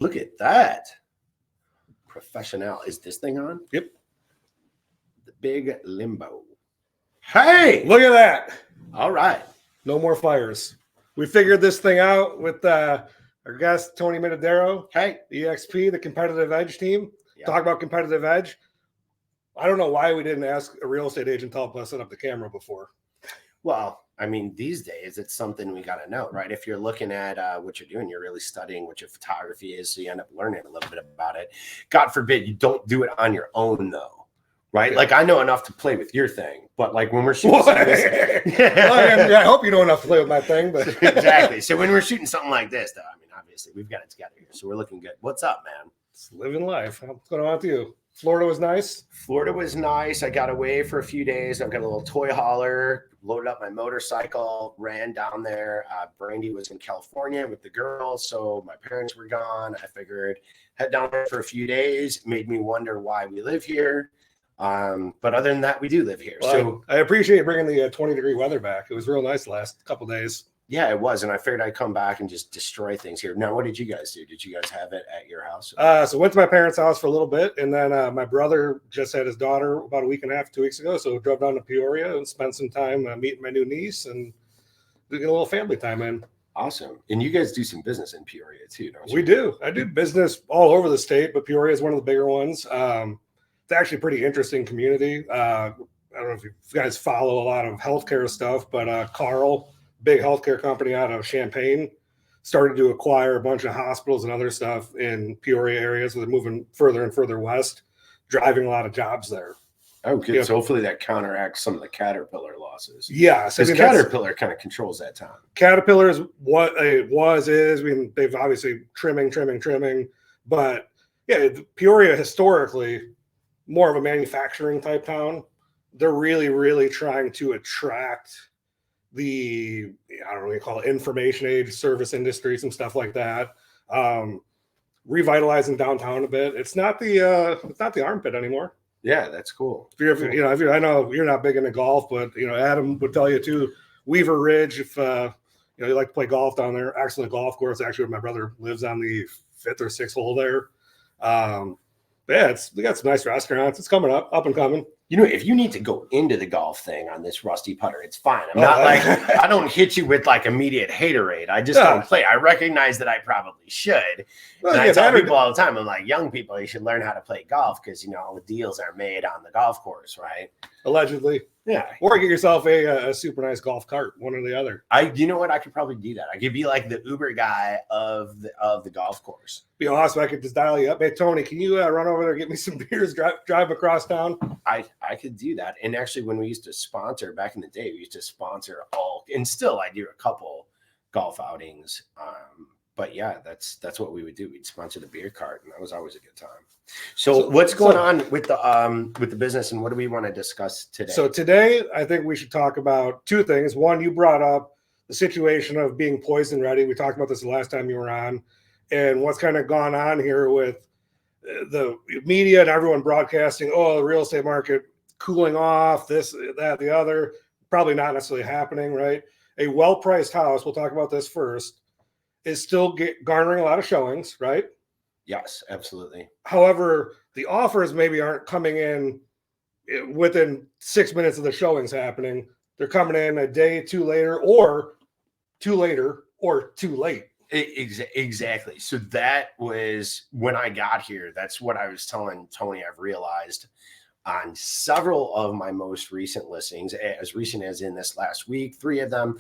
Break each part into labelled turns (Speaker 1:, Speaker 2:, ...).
Speaker 1: Look at that. Professional. Is this thing on?
Speaker 2: Yep.
Speaker 1: The big limbo. Hey,
Speaker 2: look at that.
Speaker 1: All right.
Speaker 2: No more fires. We figured this thing out with our guest, Tony Mitidiero.
Speaker 1: Hey.
Speaker 2: EXP, the competitive edge team. Yeah. Talk about competitive edge. I don't know why we didn't ask a real estate agent to help us set up the camera before.
Speaker 1: Well, I mean, these days it's something we got to know, right? If you're looking at what you're doing, you're really studying what your photography is. So you end up learning a little bit about it. God forbid you don't do it on your own, though, right? Yeah. Like I know enough to play with your thing, but like when we're shooting something
Speaker 2: well, I hope you know enough to play with my thing. But
Speaker 1: exactly. So when we're shooting something like this, though, I mean, obviously we've got it together here. So we're looking good. What's up, man?
Speaker 2: It's living life. What's going on with you? Florida was nice.
Speaker 1: Florida was nice. I got away for a few days. I've got a little toy hauler, loaded up my motorcycle, ran down there. Brandy was in California with the girls, so my parents were gone. I figured head down there for a few days. Made me wonder why we live here. But other than that, we do live here.
Speaker 2: Well, so I appreciate bringing the 20-degree weather back. It was real nice the last couple of days.
Speaker 1: Yeah, it was. And I figured I'd come back and just destroy things here. Now, what did you guys do? Did you guys have it at your house?
Speaker 2: So went to my parents' house for a little bit. And then my brother just had his daughter about a week and a half, 2 weeks ago. So drove down to Peoria and spent some time meeting my new niece and get a little family time in.
Speaker 1: Awesome. And you guys do some business in Peoria too, don't you?
Speaker 2: We do. I do business all over the state, but Peoria is one of the bigger ones. It's actually a pretty interesting community. I don't know if you guys follow a lot of healthcare stuff, but Carl, big healthcare company out of Champaign, started to acquire a bunch of hospitals and other stuff in Peoria areas. So they're moving further and further west, driving a lot of jobs there.
Speaker 1: Oh, good. Yeah. So hopefully that counteracts some of the Caterpillar losses.
Speaker 2: Yeah. So
Speaker 1: because Caterpillar kind of controls that town.
Speaker 2: Caterpillar is what it is. I mean, they've obviously trimming. But yeah, Peoria historically, more of a manufacturing type town. They're really, really trying to attract the, I don't know what you call it, information age, service industry, some stuff like that. Revitalizing downtown a bit. It's not the armpit anymore.
Speaker 1: Yeah, that's cool.
Speaker 2: I know you're not big into golf, but Adam would tell you too. Weaver Ridge, if you like to play golf down there, excellent golf course. Actually, my brother lives on the 5th or 6th hole there. Yeah, we got some nice restaurants. It's coming up and coming.
Speaker 1: If you need to go into the golf thing on this rusty putter, it's fine. I'm not like, I don't hit you with like immediate haterade. I just don't play. I recognize that I probably should. Well, and I tell people all the time, I'm like, young people, you should learn how to play golf because, all the deals are made on the golf course, right?
Speaker 2: Allegedly. Yeah. Or get yourself a super nice golf cart, one or the other.
Speaker 1: You know what? I could probably do that. I could be like the Uber guy of the golf course.
Speaker 2: Be awesome. I could just dial you up. Hey, Tony, can you run over there and get me some beers, drive across town?
Speaker 1: I could do that. And actually, when we used to sponsor back in the day, we used to sponsor all, and still I do a couple golf outings. But yeah, that's what we would do. We'd sponsor the beer cart, and that was always a good time. So what's going on with the business, and what do we want to discuss today?
Speaker 2: So today, I think we should talk about two things. One, you brought up the situation of being poison ready. We talked about this the last time you were on, and what's kind of gone on here with the media and everyone broadcasting, the real estate market cooling off, this, that, the other. Probably not necessarily happening, right? A well-priced house, we'll talk about this first, is still garnering a lot of showings, right?
Speaker 1: Yes, absolutely.
Speaker 2: However, the offers maybe aren't coming in within 6 minutes of the showings happening. They're coming in a day, two later, or too late.
Speaker 1: Exactly. So that was when I got here. That's what I was telling Tony. I've realized on several of my most recent listings, as recent as in this last week, 3 of them.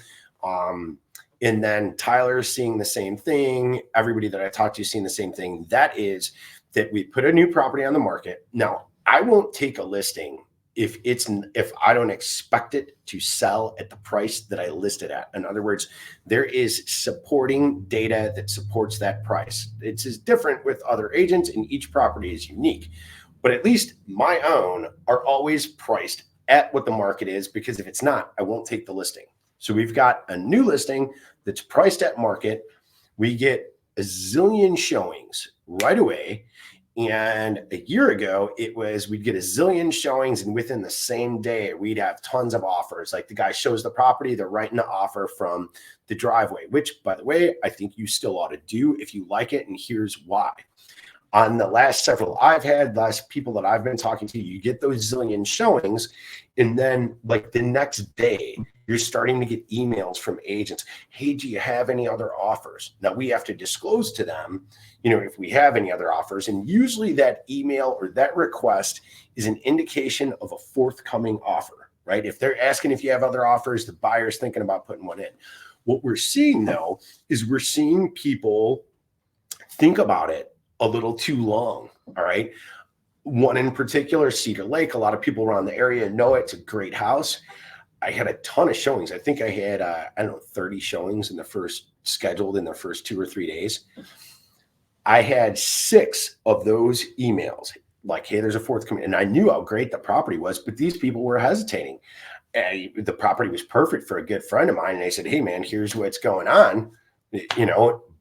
Speaker 1: And then Tyler's seeing the same thing. Everybody that I talked to is seeing the same thing. That is that we put a new property on the market. Now, I won't take a listing if I don't expect it to sell at the price that I listed at. In other words, there is supporting data that supports that price. It's as different with other agents, and each property is unique. But at least my own are always priced at what the market is, because if it's not, I won't take the listing. So we've got a new listing that's priced at market. We get a zillion showings right away. And a year ago, it was we'd get a zillion showings, and within the same day, we'd have tons of offers. Like the guy shows the property, they're writing the offer from the driveway, which, by the way, I think you still ought to do if you like it. And here's why. On the last several I've had, last people that I've been talking to, you get those zillion showings, and then like the next day, you're starting to get emails from agents. Hey, do you have any other offers? Now we have to disclose to them, if we have any other offers. And usually that email or that request is an indication of a forthcoming offer, right? If they're asking if you have other offers, the buyer's thinking about putting one in. What we're seeing though, is we're seeing people think about it a little too long. All right. One in particular, Cedar Lake. A lot of people around the area know it's a great house. I had a ton of showings. I think I had, 30 showings scheduled in the first 2 or 3 days. I had 6 of those emails like, hey, there's a forthcoming. And I knew how great the property was, but these people were hesitating. The property was perfect for a good friend of mine. And they said, hey, man, here's what's going on.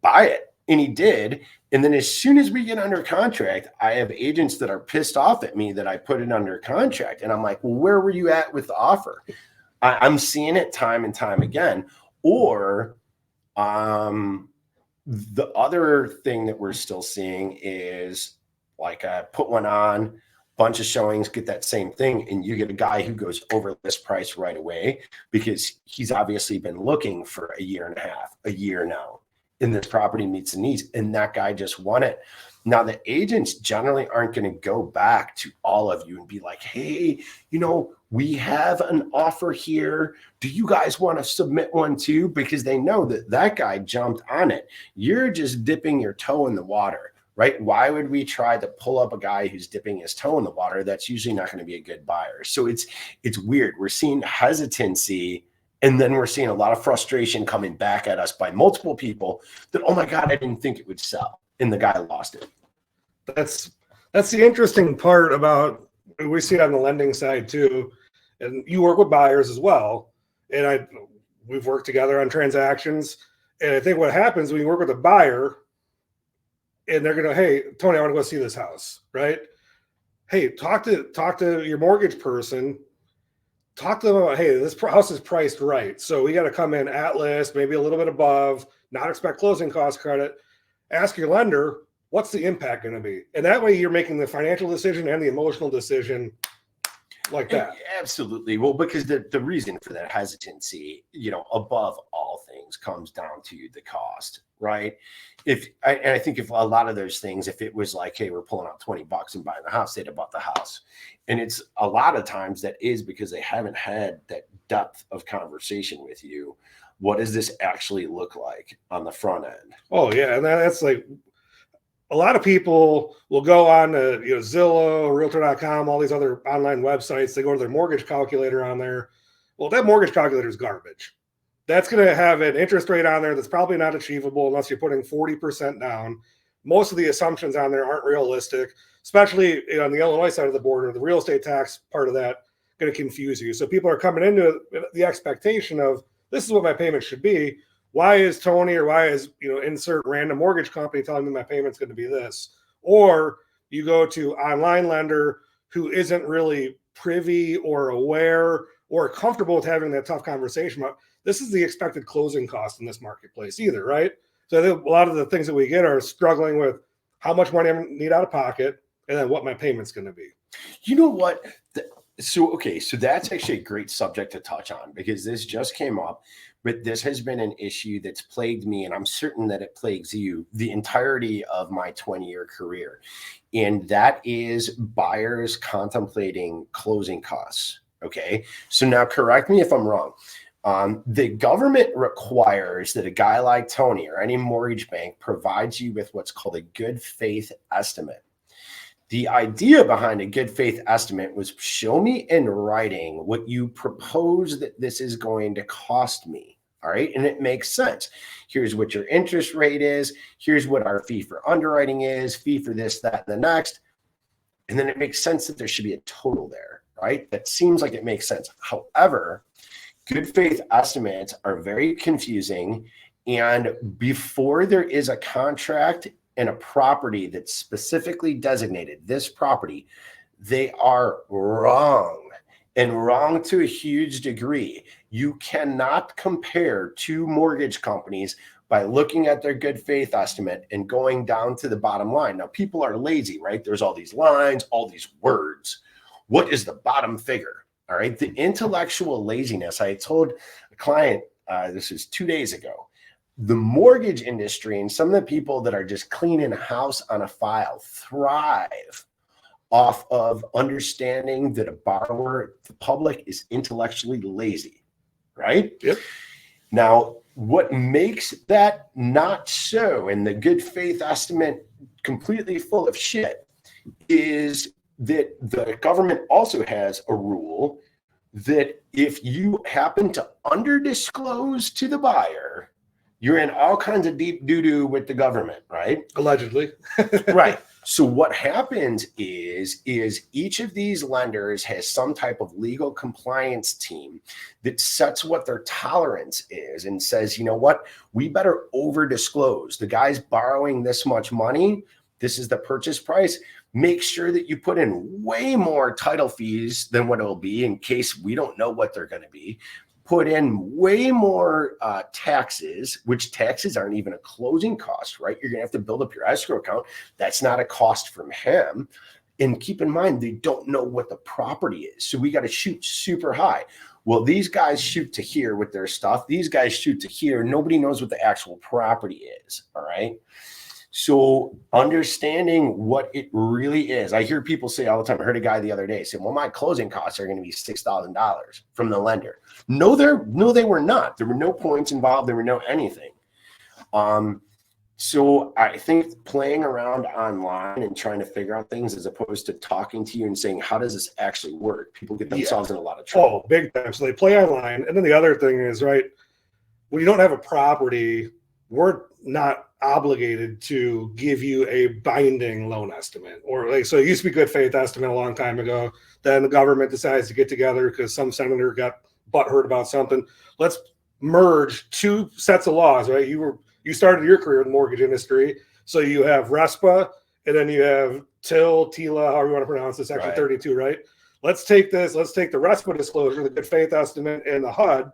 Speaker 1: Buy it. And he did. And then as soon as we get under contract, I have agents that are pissed off at me that I put it under contract. And I'm like, well, where were you at with the offer? I'm seeing it time and time again. Or the other thing that we're still seeing is like I put one on, bunch of showings, get that same thing. And you get a guy who goes over list price right away because he's obviously been looking for a year and a half, a year now. And this property meets the needs, and that guy just won it. Now, the agents generally aren't going to go back to all of you and be like, hey, we have an offer here. Do you guys want to submit one too? Because they know that guy jumped on it. You're just dipping your toe in the water, right? Why would we try to pull up a guy who's dipping his toe in the water? That's usually not going to be a good buyer. So it's weird. We're seeing hesitancy. And then we're seeing a lot of frustration coming back at us by multiple people that, oh my God, I didn't think it would sell. And the guy lost it.
Speaker 2: That's the interesting part about, we see it on the lending side too. And you work with buyers as well. And we've worked together on transactions. And I think what happens when you work with a buyer and they're going to, hey, Tony, I want to go see this house, right? Hey, talk to your mortgage person. Talk to them about, hey, this house is priced right. So we got to come in at list, maybe a little bit above, not expect closing cost credit. Ask your lender, what's the impact going to be? And that way you're making the financial decision and the emotional decision like that.
Speaker 1: Absolutely. Well, because the reason for that hesitancy, above all things comes down to the cost, right? I think if a lot of those things, if it was like, hey, we're pulling out $20 and buying the house, they'd have bought the house. And it's a lot of times that is because they haven't had that depth of conversation with you. What does this actually look like on the front end?
Speaker 2: Oh yeah. And that's like, a lot of people will go on to Zillow, Realtor.com, all these other online websites. They go to their mortgage calculator on there. Well, that mortgage calculator is garbage. That's going to have an interest rate on there that's probably not achievable unless you're putting 40% down. Most of the assumptions on there aren't realistic, especially on the Illinois side of the border. The real estate tax part of that going to confuse you. So people are coming into the expectation of, this is what my payment should be. Why is Tony or why is, insert random mortgage company telling me my payment's going to be this? Or you go to online lender who isn't really privy or aware or comfortable with having that tough conversation about, this is the expected closing cost in this marketplace either, right? So I think a lot of the things that we get are struggling with how much money I need out of pocket and then what my payment's going to be.
Speaker 1: You know what? So that's actually a great subject to touch on because this just came up. But this has been an issue that's plagued me, and I'm certain that it plagues you the entirety of my 20-year career. And that is buyers contemplating closing costs. Okay. So now correct me if I'm wrong. The government requires that a guy like Tony or any mortgage bank provides you with what's called a good faith estimate. The idea behind a good faith estimate was show me in writing what you propose that this is going to cost me. All right. And it makes sense. Here's what your interest rate is. Here's what our fee for underwriting is, fee for this, that, and the next. And then it makes sense that there should be a total there, right? That seems like it makes sense. However, good faith estimates are very confusing. And before there is a contract in a property that's specifically designated this property, they are wrong, and wrong to a huge degree. You cannot compare two mortgage companies by looking at their good faith estimate and going down to the bottom line. Now, people are lazy, right? There's all these lines, all these words. What is the bottom figure? All right. The intellectual laziness. I told a client, this was 2 days ago, the mortgage industry and some of the people that are just cleaning a house on a file thrive off of understanding that a borrower, the public, is intellectually lazy, right?
Speaker 2: Yep.
Speaker 1: Now, what makes that not so, and the good faith estimate completely full of shit, is that the government also has a rule that if you happen to underdisclose to the buyer, you're in all kinds of deep doo-doo with the government, right?
Speaker 2: Allegedly.
Speaker 1: Right. So what happens is each of these lenders has some type of legal compliance team that sets what their tolerance is and says, you know what, we better over disclose. The guy's borrowing this much money. This is the purchase price. Make sure that you put in way more title fees than what it'll be in case we don't know what they're going to be. Put in way more taxes, which taxes aren't even a closing cost, right? You're going to have to build up your escrow account. That's not a cost from him. And keep in mind, they don't know what the property is. So we got to shoot super high. Well, these guys shoot to here with their stuff. These guys shoot to here. Nobody knows what the actual property is. All right. So understanding what it really is. I hear people say all the time. I heard a guy the other day say, well, my closing costs are going to be $6,000 from the lender. No, they were not. There were no points involved. There were no anything. So I think playing around online and trying to figure out things as opposed to talking to you and saying, how does this actually work? People get themselves in a lot of trouble.
Speaker 2: Oh, big time. So they play online. And then the other thing is, right, when you don't have a property, we're not obligated to give you a binding loan estimate, or like, so it used to be good faith estimate a long time ago. Then the government decides to get together because some senator got butthurt about something. Let's merge two sets of laws, right? You started your career in the mortgage industry, so you have RESPA, and then you have TILA, however you want to pronounce this, Section 32, right? Let's take the RESPA disclosure, the good faith estimate, and the HUD,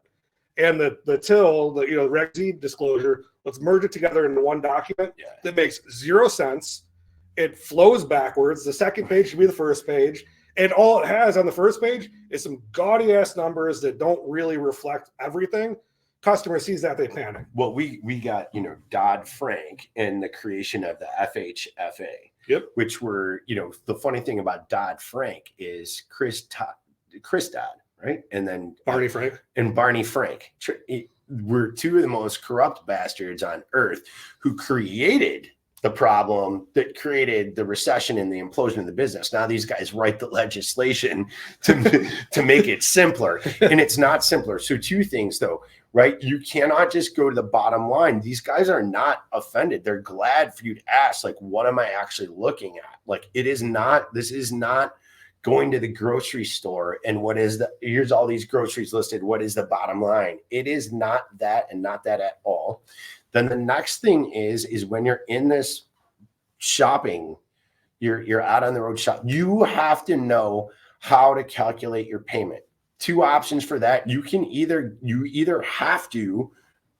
Speaker 2: and the TIL, the Reg Z disclosure. Let's merge it together into one document that makes 0 sense. It flows backwards. The second page should be the first page. And all it has on the first page is some gaudy ass numbers that don't really reflect everything. Customer sees that, they panic.
Speaker 1: Well, we got, Dodd-Frank and the creation of the FHFA.
Speaker 2: Yep.
Speaker 1: Which were, the funny thing about Dodd-Frank is Chris Dodd, right? And then
Speaker 2: Barney Frank.
Speaker 1: And Barney Frank were two of the most corrupt bastards on earth who created the problem that created the recession and the implosion of the business. Now these guys write the legislation to make it simpler, and it's not simpler. So two things though, right? You cannot just go to the bottom line. These guys are not offended. They're glad for you to ask, like, what am I actually looking at? Like, this is not going to the grocery store and here's all these groceries listed. What is the bottom line? It is not that, and not that at all. Then the next thing is when you're in this shopping, you're out on the road shop, you have to know how to calculate your payment. Two options for that. You either have to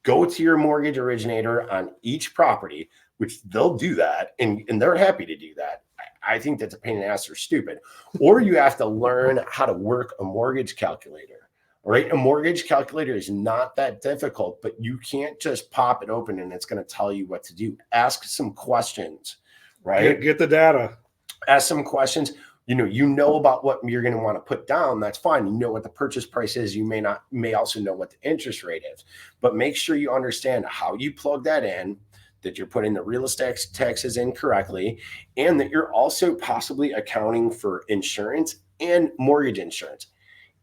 Speaker 1: go to your mortgage originator on each property, which they'll do that, and they're happy to do that. I think that's a pain in the ass. They're stupid. Or you have to learn how to work a mortgage calculator. All right. A mortgage calculator is not that difficult, but you can't just pop it open and it's going to tell you what to do. Ask some questions, right?
Speaker 2: Get the data.
Speaker 1: Ask some questions. You know about what you're going to want to put down. That's fine. You know what the purchase price is. You may also know what the interest rate is, but make sure you understand how you plug that in, that you're putting the real estate taxes in correctly, and that you're also possibly accounting for insurance and mortgage insurance.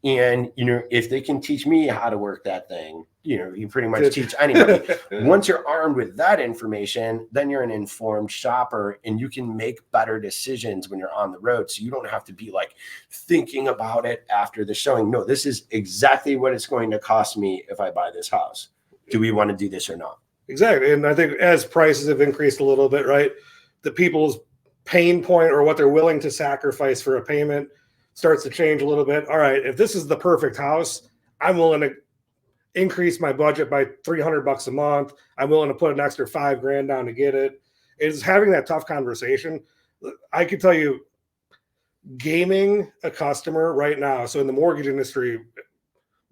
Speaker 1: And, if they can teach me how to work that thing, you pretty much teach anybody. Once you're armed with that information, then you're an informed shopper and you can make better decisions when you're on the road. So you don't have to be like thinking about it after the showing. No, this is exactly what it's going to cost me if I buy this house. Do we want to do this or not?
Speaker 2: Exactly. And I think as prices have increased a little bit, right, the people's pain point or what they're willing to sacrifice for a payment starts to change a little bit. All right, if this is the perfect house, I'm willing to increase my budget by $300 a month. I'm willing to put an extra $5,000 down to get it. It's having that tough conversation. I can tell you, gaming a customer right now. So in the mortgage industry,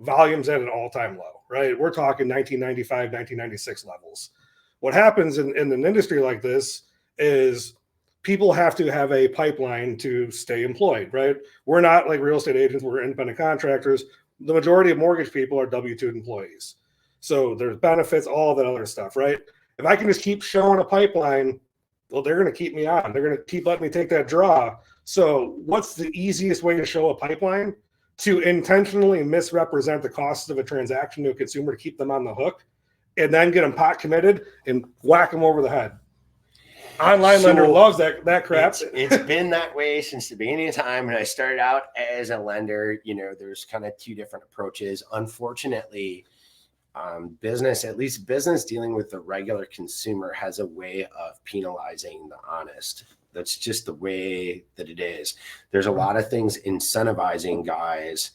Speaker 2: volume's at an all-time low, right? We're talking 1995, 1996 levels. What happens in an industry like this is people have to have a pipeline to stay employed, right? We're not like real estate agents, we're independent contractors. The majority of mortgage people are W-2 employees. So there's benefits, all that other stuff, right? If I can just keep showing a pipeline, well, they're going to keep me on. They're going to keep letting me take that draw. So what's the easiest way to show a pipeline? To intentionally misrepresent the costs of a transaction to a consumer to keep them on the hook, and then get them pot committed and whack them over the head. Online lender loves that crap.
Speaker 1: It's been that way since the beginning of time. When I started out as a lender, there's kind of two different approaches. Unfortunately, business dealing with the regular consumer has a way of penalizing the honest. That's just the way that it is. There's a lot of things incentivizing guys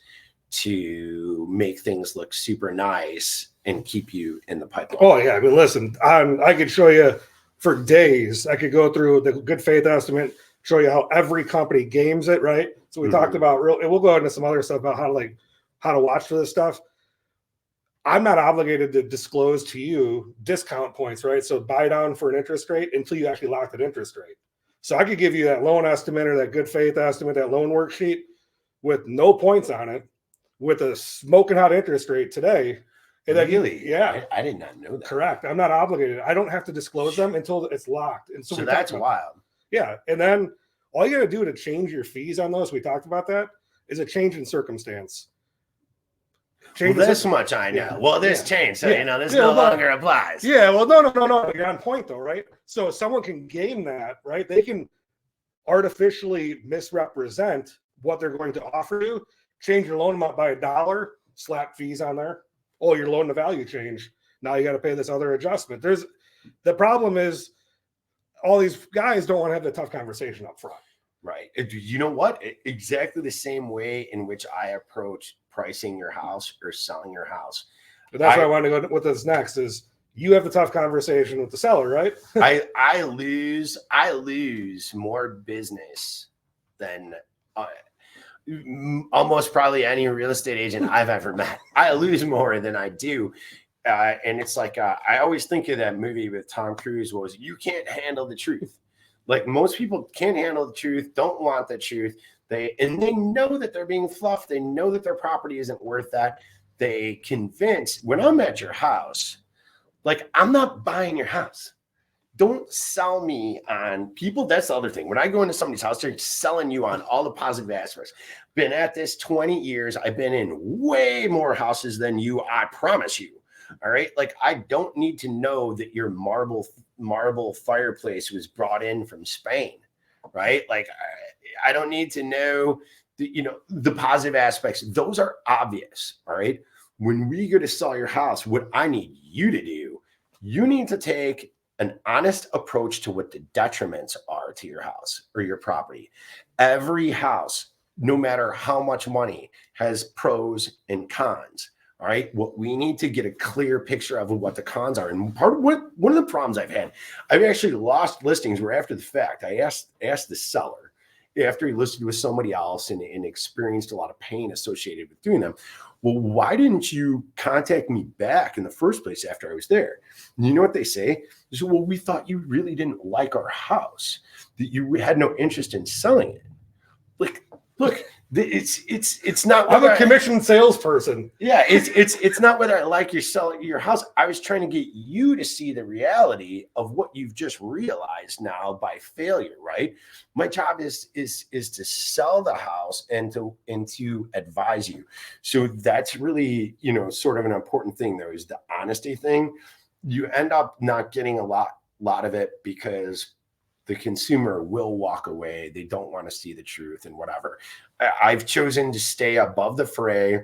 Speaker 1: to make things look super nice and keep you in the pipeline.
Speaker 2: Oh yeah, I mean, listen, I could show you for days. I could go through the good faith estimate, show you how every company games it, right? So we talked about and we'll go into some other stuff about how to watch for this stuff. I'm not obligated to disclose to you discount points, right? So buy down for an interest rate until you actually lock that interest rate. So I could give you that loan estimate or that good faith estimate, that loan worksheet with no points on it, with a smoking hot interest rate today. And
Speaker 1: really?
Speaker 2: Yeah.
Speaker 1: I did not know that.
Speaker 2: Correct. I'm not obligated. I don't have to disclose them until it's locked. And
Speaker 1: so that's wild.
Speaker 2: Yeah. And then all you got to do to change your fees on those, we talked about that, is a change in circumstance.
Speaker 1: Well, this much I know. Yeah. Well, this changed, so this no longer applies.
Speaker 2: Yeah, well, no. You're on point though, right? So someone can game that, right? They can artificially misrepresent what they're going to offer you, change your loan amount by $1, slap fees on there. Oh, your loan to value change. Now you got to pay this other adjustment. The problem is all these guys don't want to have the tough conversation up front.
Speaker 1: Right. You know what? Exactly the same way in which I approach pricing your house or selling your house.
Speaker 2: But that's why I want to go with this next is you have the tough conversation with the seller, right?
Speaker 1: I lose more business than almost probably any real estate agent I've ever met. I lose more than I do. And it's like, I always think of that movie with Tom Cruise was You Can't Handle the Truth. Like most people can't handle the truth, don't want the truth. They know that they're being fluffed. They know that their property isn't worth that. They convince when I'm at your house, like I'm not buying your house. Don't sell me on people. That's the other thing. When I go into somebody's house, they're selling you on all the positive aspects. Been at this 20 years. I've been in way more houses than you. I promise you. All right. Like I don't need to know that your marble fireplace was brought in from Spain. Right. Like I don't need to know the positive aspects. Those are obvious. All right. When we go to sell your house, what I need you to do, you need to take an honest approach to what the detriments are to your house or your property. Every house, no matter how much money, has pros and cons. All right. What we need to get a clear picture of what the cons are. And one of the problems I've actually lost listings where after the fact, I asked the seller after he listed with somebody else and experienced a lot of pain associated with doing them. Well, why didn't you contact me back in the first place after I was there? And you know what they say? They say, well, we thought you really didn't like our house, that you had no interest in selling it. Look, it's not.
Speaker 2: I'm a commissioned salesperson.
Speaker 1: Yeah, it's not whether I like your house. I was trying to get you to see the reality of what you've just realized now by failure. Right. My job is to sell the house and to advise you. So that's really sort of an important thing. Though is the honesty thing. You end up not getting a lot of it because the consumer will walk away. They don't want to see the truth and whatever. I've chosen to stay above the fray.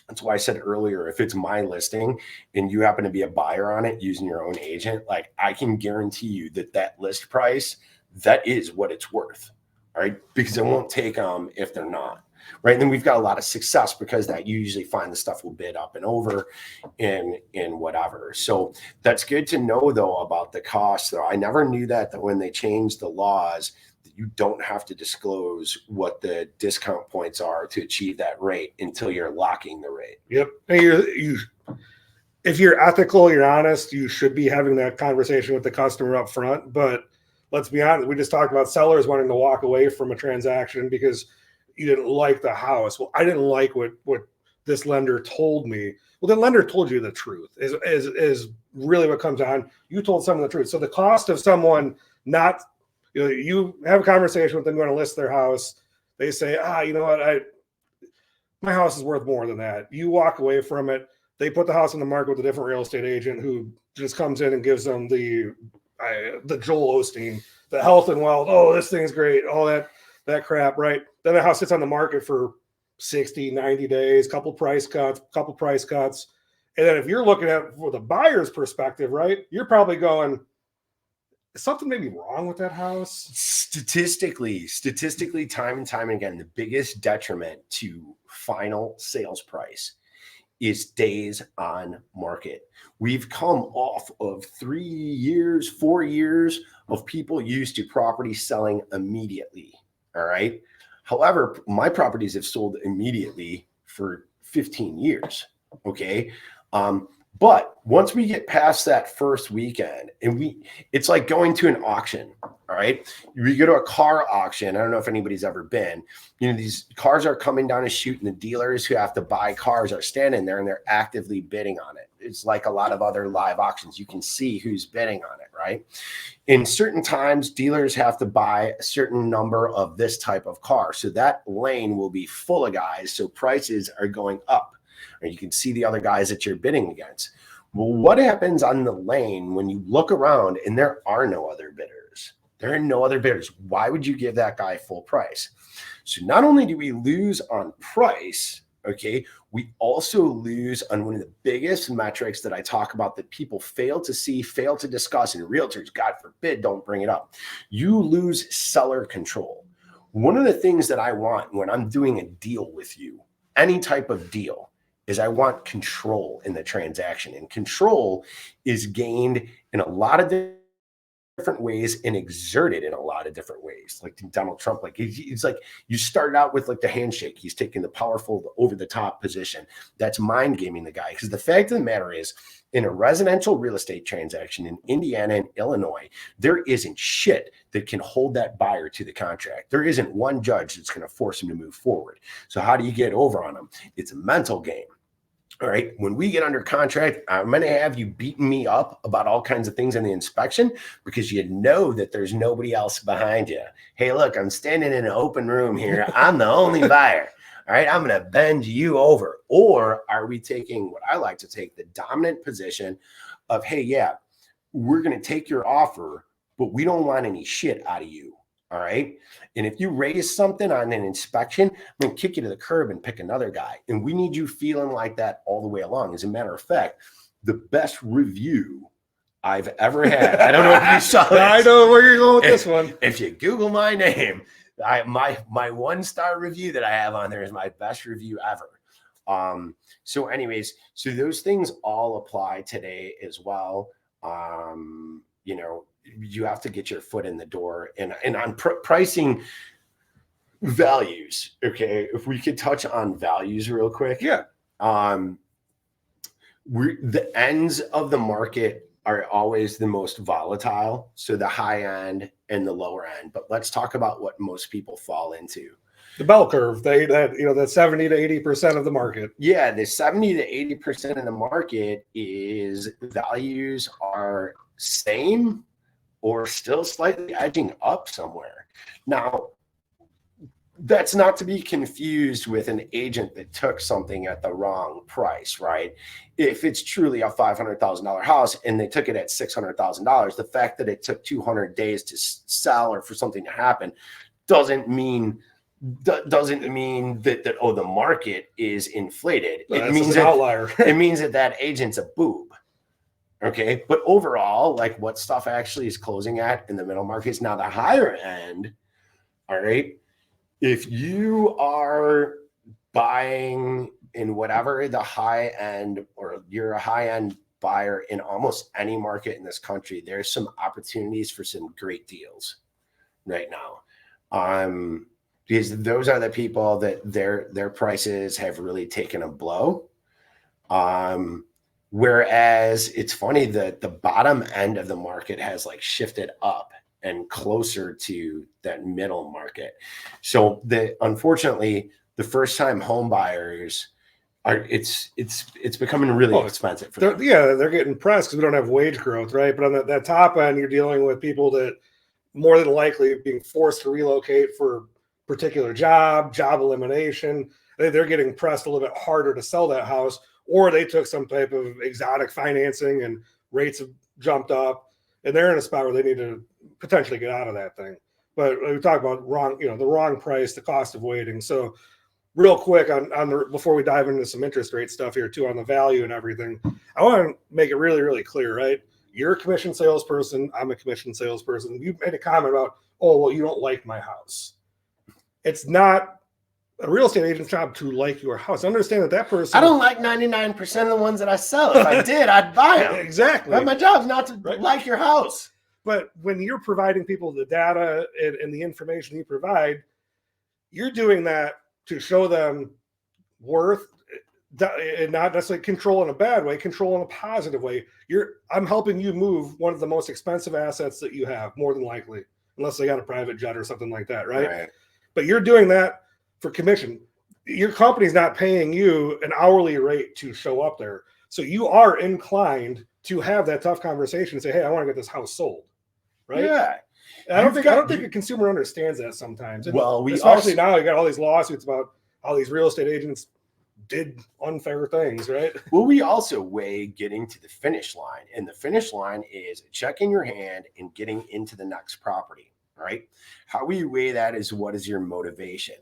Speaker 1: That's why I said earlier, if it's my listing and you happen to be a buyer on it using your own agent, like I can guarantee you that list price, that is what it's worth, right? Because it won't take them if they're not. Right. And then we've got a lot of success because that you usually find the stuff will bid up and over in whatever. So that's good to know, though, about the cost, though. I never knew that when they changed the laws, that you don't have to disclose what the discount points are to achieve that rate until you're locking the rate.
Speaker 2: Yep. And if you're ethical, you're honest, you should be having that conversation with the customer up front. But let's be honest, we just talked about sellers wanting to walk away from a transaction because you didn't like the house. Well, I didn't like what this lender told me. Well, the lender told you the truth is really what comes on. You told someone the truth. So the cost of someone not, you have a conversation with them, going to list their house. They say, you know what, my house is worth more than that. You walk away from it. They put the house on the market with a different real estate agent who just comes in and gives them the Joel Osteen, the health and wealth. Oh, this thing's great. All that crap, right? Then the house sits on the market for 60, 90 days, couple price cuts. And then if you're looking at it for the buyer's perspective, right, you're probably going, is something maybe wrong with that house?
Speaker 1: Statistically, time and time again, the biggest detriment to final sales price is days on market. We've come off of 3 years, 4 years of people used to property selling immediately. All right. However, my properties have sold immediately for 15 years. Okay. But once we get past that first weekend, and it's like going to an auction. All right. We go to a car auction. I don't know if anybody's ever been. These cars are coming down a chute, and the dealers who have to buy cars are standing there and they're actively bidding on it. It's like a lot of other live auctions. You can see who's bidding on it, right? In certain times, dealers have to buy a certain number of this type of car. So that lane will be full of guys. So prices are going up. And you can see the other guys that you're bidding against. Well, what happens on the lane when you look around and there are no other bidders? There are no other bidders. Why would you give that guy full price? So not only do we lose on price, okay, we also lose on one of the biggest metrics that I talk about that people fail to see, fail to discuss, and realtors, God forbid, don't bring it up. You lose seller control. One of the things that I want when I'm doing a deal with you, any type of deal, is I want control in the transaction. And control is gained in a lot of different ways and exerted in a lot of different ways. Like Donald Trump, like it's like you started out with like the handshake. He's taking the powerful, over the top position. That's mind gaming the guy. Because the fact of the matter is, in a residential real estate transaction in Indiana and Illinois, there isn't shit that can hold that buyer to the contract. There isn't one judge that's going to force him to move forward. So how do you get over on him? It's a mental game. All right. When we get under contract, I'm going to have you beating me up about all kinds of things in the inspection because you know that there's nobody else behind you. Hey, look, I'm standing in an open room here. I'm the only buyer. All right. I'm going to bend you over. Or are we taking what I like to take, the dominant position of, hey, yeah, we're going to take your offer, but we don't want any shit out of you. All right. And if you raise something on an inspection, I'm going to kick you to the curb and pick another guy. And we need you feeling like that all the way along. As a matter of fact, the best review I've ever had. I don't know if you saw this.
Speaker 2: I know where you're going with this one.
Speaker 1: If you Google my name, my 1-star review that I have on there is my best review ever. So anyways, so those things all apply today as well. You have to get your foot in the door and on pricing values. Okay. If we could touch on values real quick.
Speaker 2: Yeah.
Speaker 1: The ends of the market are always the most volatile. So the high end and the lower end, but let's talk about what most people fall into.
Speaker 2: The bell curve, that 70 to 80% of the market.
Speaker 1: Yeah. The 70 to 80% of the market is values are same or still slightly edging up somewhere. Now, that's not to be confused with an agent that took something at the wrong price, right? If it's truly a $500,000 house and they took it at $600,000, the fact that it took 200 days to sell or for something to happen doesn't mean that the market is inflated.
Speaker 2: It means an outlier.
Speaker 1: It means that agent's a boob. Okay. But overall, like what stuff actually is closing at in the middle market is now the higher end. All right. If you are buying in whatever the high end, or you're a high end buyer in almost any market in this country, there's some opportunities for some great deals right now. Because those are the people that their prices have really taken a blow. Whereas it's funny that the bottom end of the market has like shifted up and closer to that middle market. So unfortunately, the first time home buyers are it's becoming really expensive for them.
Speaker 2: They're getting pressed because we don't have wage growth, right? But on that top end, you're dealing with people that more than likely being forced to relocate for particular job elimination. They're getting pressed a little bit harder to sell that house, or they took some type of exotic financing and rates have jumped up, and they're in a spot where they need to potentially get out of that thing. But we talk about the wrong price, the cost of waiting. So real quick before we dive into some interest rate stuff here too, on the value and everything, I want to make it really, really clear, right? You're a commission salesperson. I'm a commission salesperson. You made a comment about, oh, well, you don't like my house. It's not a real estate agent's job to like your house. Understand that person.
Speaker 1: I don't like 99% of the ones that I sell. If I did, I'd buy them.
Speaker 2: Exactly.
Speaker 1: But my job's not to like your house.
Speaker 2: But when you're providing people the data and the information you provide, you're doing that to show them worth, and not necessarily control in a bad way, control in a positive way. I'm helping you move one of the most expensive assets that you have, more than likely, unless they got a private jet or something like that, right? But you're doing that for commission. Your company's not paying you an hourly rate to show up there. So you are inclined to have that tough conversation and say, hey, I want to get this house sold, right?
Speaker 1: Yeah.
Speaker 2: I don't think a consumer understands that sometimes. And
Speaker 1: well,
Speaker 2: especially now, you got all these lawsuits about how these real estate agents did unfair things, right?
Speaker 1: Well, we also weigh getting to the finish line, and the finish line is a check in your hand and getting into the next property. Right? How we weigh that is, what is your motivation?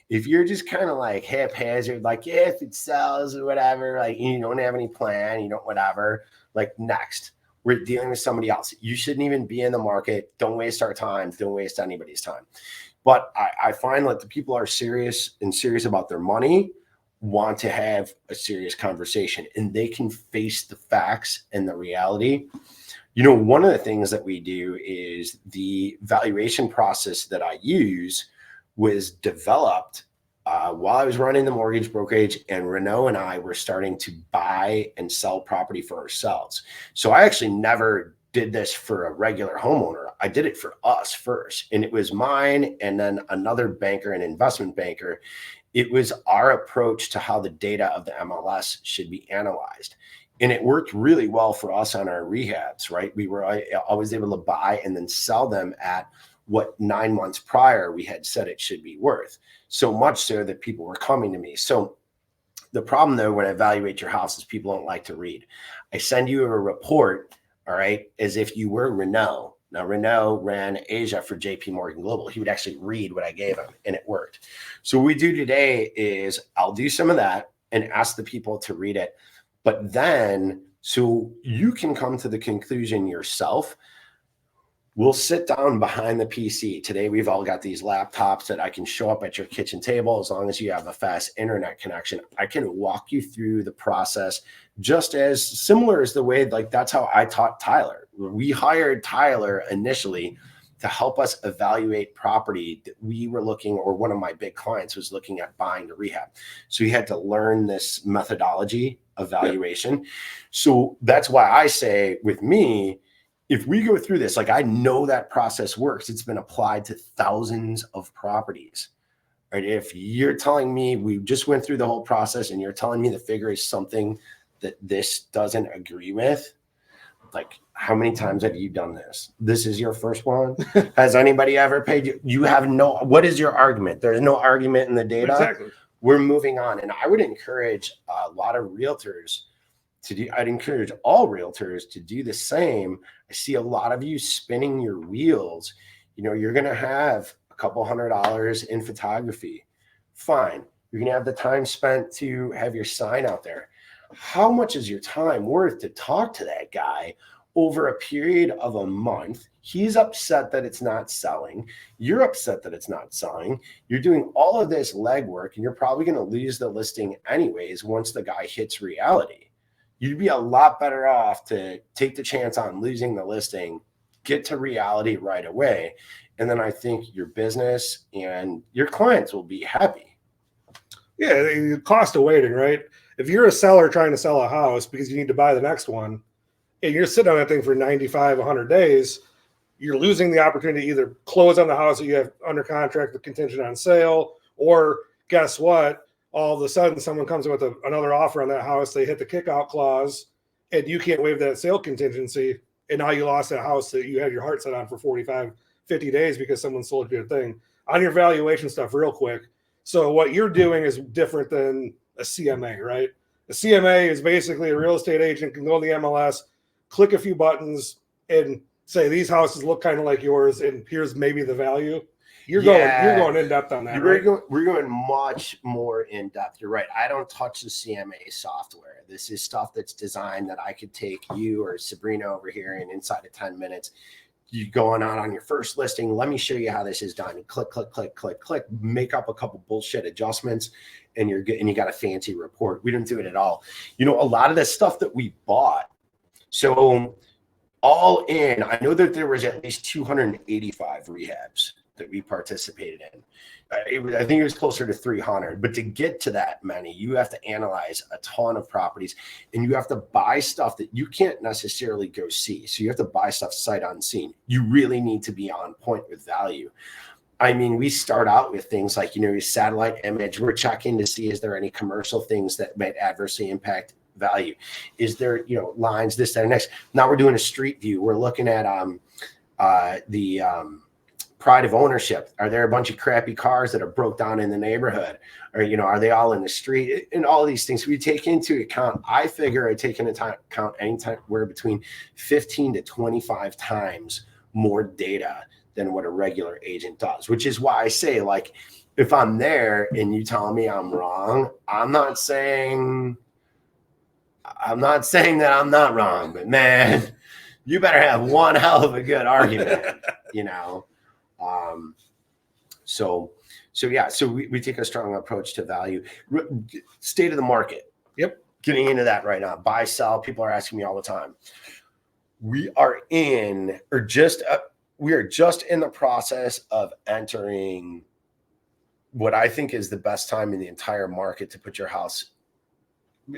Speaker 1: If you're just kind of like haphazard, like, yeah, if it sells or whatever, like you don't have any plan, you don't whatever, like next, we're dealing with somebody else. You shouldn't even be in the market. Don't waste our time. Don't waste anybody's time. But I find that the people are serious about their money, want to have a serious conversation, and they can face the facts and the reality. You know, one of the things that we do is the valuation process that I use was developed while I was running the mortgage brokerage, and Renault and I were starting to buy and sell property for ourselves. So I actually never did this for a regular homeowner. I did it for us first, and it was mine and then another banker, an investment banker. It was our approach to how the data of the MLS should be analyzed. And it worked really well for us on our rehabs, right? We were always able to buy and then sell them at what 9 months prior we had said it should be worth. So much so that people were coming to me. So the problem though, when I evaluate your house, is people don't like to read. I send you a report, all right, as if you were Renault. Now, Renault ran Asia for JP Morgan Global. He would actually read what I gave him, and it worked. So what we do today is I'll do some of that and ask the people to read it. But then, so you can come to the conclusion yourself, we'll sit down behind the PC. Today, we've all got these laptops that I can show up at your kitchen table. As long as you have a fast internet connection, I can walk you through the process, just as similar as the way, like that's how I taught Tyler. We hired Tyler initially to help us evaluate property that we were looking, or one of my big clients was looking at buying to rehab. So he had to learn this methodology evaluation. Yeah. So that's why I say with me, if we go through this, like I know that process works. It's been applied to thousands of properties. Right? If you're telling me we just went through the whole process and you're telling me the figure is something that this doesn't agree with, like how many times have you done this? This is your first one? Has anybody ever paid you? You have no, what is your argument? There's no argument in the data.
Speaker 2: Exactly.
Speaker 1: We're moving on. And I would encourage a lot of realtors to do, I'd encourage all realtors to do the same. I see a lot of you spinning your wheels. You know, you're going to have a couple $100 in photography. Fine. You're going to have the time spent to have your sign out there. how much is your time worth to talk to that guy over a period of a month? He's upset that it's not selling. You're upset that it's not selling. You're doing all of this legwork, and you're probably going to lose the listing anyways once the guy hits reality. You'd be a lot better off to take the chance on losing the listing, get to reality right away. And then I think your business and your clients will be happy.
Speaker 2: Yeah, the cost of waiting, right? If you're a seller trying to sell a house because you need to buy the next one, and you're sitting on that thing for 95, 100 days, you're losing the opportunity to either close on the house that you have under contract with contingent on sale, or guess what? All of a sudden, someone comes in with another offer on that house. They hit the kickout clause, and you can't waive that sale contingency. And now you lost that house that you had your heart set on for 45, 50 days because someone sold you a thing. On your valuation stuff, real quick. So what you're doing is different than a CMA, right? A CMA is basically a real estate agent can go to the MLS, click a few buttons, and say these houses look kind of like yours, and here's maybe the value. You're going in depth on that.
Speaker 1: We're going much more in depth. You're right. I don't touch the CMA software. This is stuff that's designed that I could take you or Sabrina over here, and inside of 10 minutes, you going on your first listing. Let me show you how this is done. Click, click, click, click, click. Make up a couple bullshit adjustments, and you're good. And you got a fancy report. We didn't do it at all. You know, a lot of the stuff that we bought. So all in, I know that there was at least 285 rehabs that we participated in. I think it was closer to 300, but to get to that many, you have to analyze a ton of properties, and you have to buy stuff that you can't necessarily go see. So you have to buy stuff sight unseen. You really need to be on point with value. I mean, we start out with things like, your satellite image. We're checking to see, is there any commercial things that might adversely impact value? Is there, lines, this, that, and next. Now we're doing a street view. We're looking at the pride of ownership. Are there a bunch of crappy cars that are broke down in the neighborhood? Or, are they all in the street? And all of these things we take into account. I figure I take into account anywhere between 15 to 25 times more data than what a regular agent does, which is why I say, like, if I'm there and you tell me I'm wrong, I'm not saying that I'm not wrong, but man, you better have one hell of a good argument, So we take a strong approach to value. State of the market.
Speaker 2: Yep.
Speaker 1: Getting into that right now. Buy, sell. People are asking me all the time. We are just in the process of entering what I think is the best time in the entire market to put your house,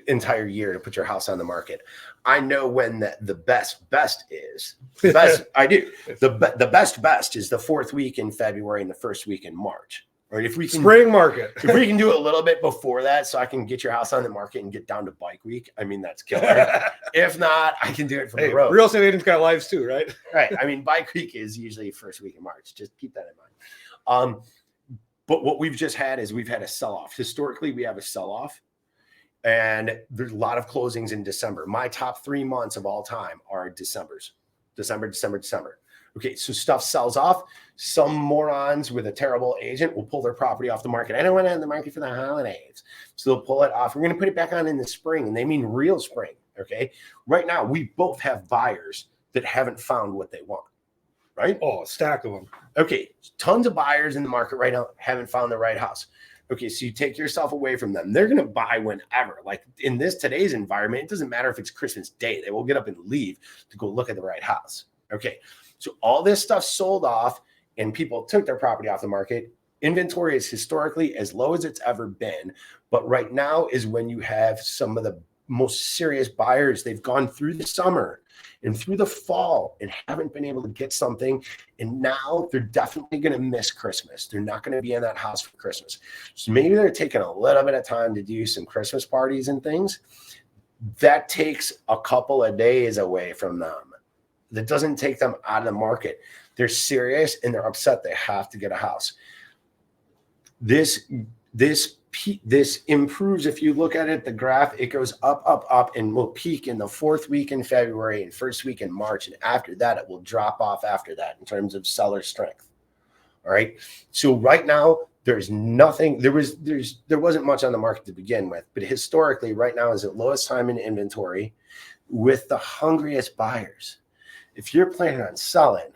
Speaker 1: entire year to put your house on the market. I know when the best is. The best I do. The best is the fourth week in February and the first week in March. Right? If we can
Speaker 2: spring market.
Speaker 1: If we can do a little bit before that, so I can get your house on the market and get down to bike week, I mean, that's killer. If not, I can do it from the road.
Speaker 2: Real estate agents got lives too, right?
Speaker 1: Right. I mean, bike week is usually first week in March. Just keep that in mind. But what we've just had is we've had a sell-off. Historically, we have a sell-off, and there's a lot of closings in December. My top 3 months of all time are December. Okay, so stuff sells off. Some morons with a terrible agent will pull their property off the market. I don't want it on the market for the holidays. So they'll pull it off. We're going to put it back on in the spring, and they mean real spring, okay? Right now, we both have buyers that haven't found what they want, right?
Speaker 2: Oh, a stack of them.
Speaker 1: Okay, tons of buyers in the market right now haven't found the right house. Okay, so you take yourself away from them. They're going to buy whenever. Like in today's environment, it doesn't matter if it's Christmas Day. They will get up and leave to go look at the right house. Okay, so all this stuff sold off and people took their property off the market. Inventory is historically as low as it's ever been. But right now is when you have some of the most serious buyers. They've gone through the summer and through the fall and haven't been able to get something. And now they're definitely going to miss Christmas. They're not going to be in that house for Christmas. So maybe they're taking a little bit of time to do some Christmas parties and things. That takes a couple of days away from them. That doesn't take them out of the market. They're serious and they're upset. They have to get a house. This improves. If you look at it, the graph, it goes up, up, up, and will peak in the fourth week in February and first week in March. And after that, it will drop off after that in terms of seller strength. All right. So right now, There's nothing, there wasn't much on the market to begin with, but historically right now is the lowest time in inventory with the hungriest buyers. If you're planning on selling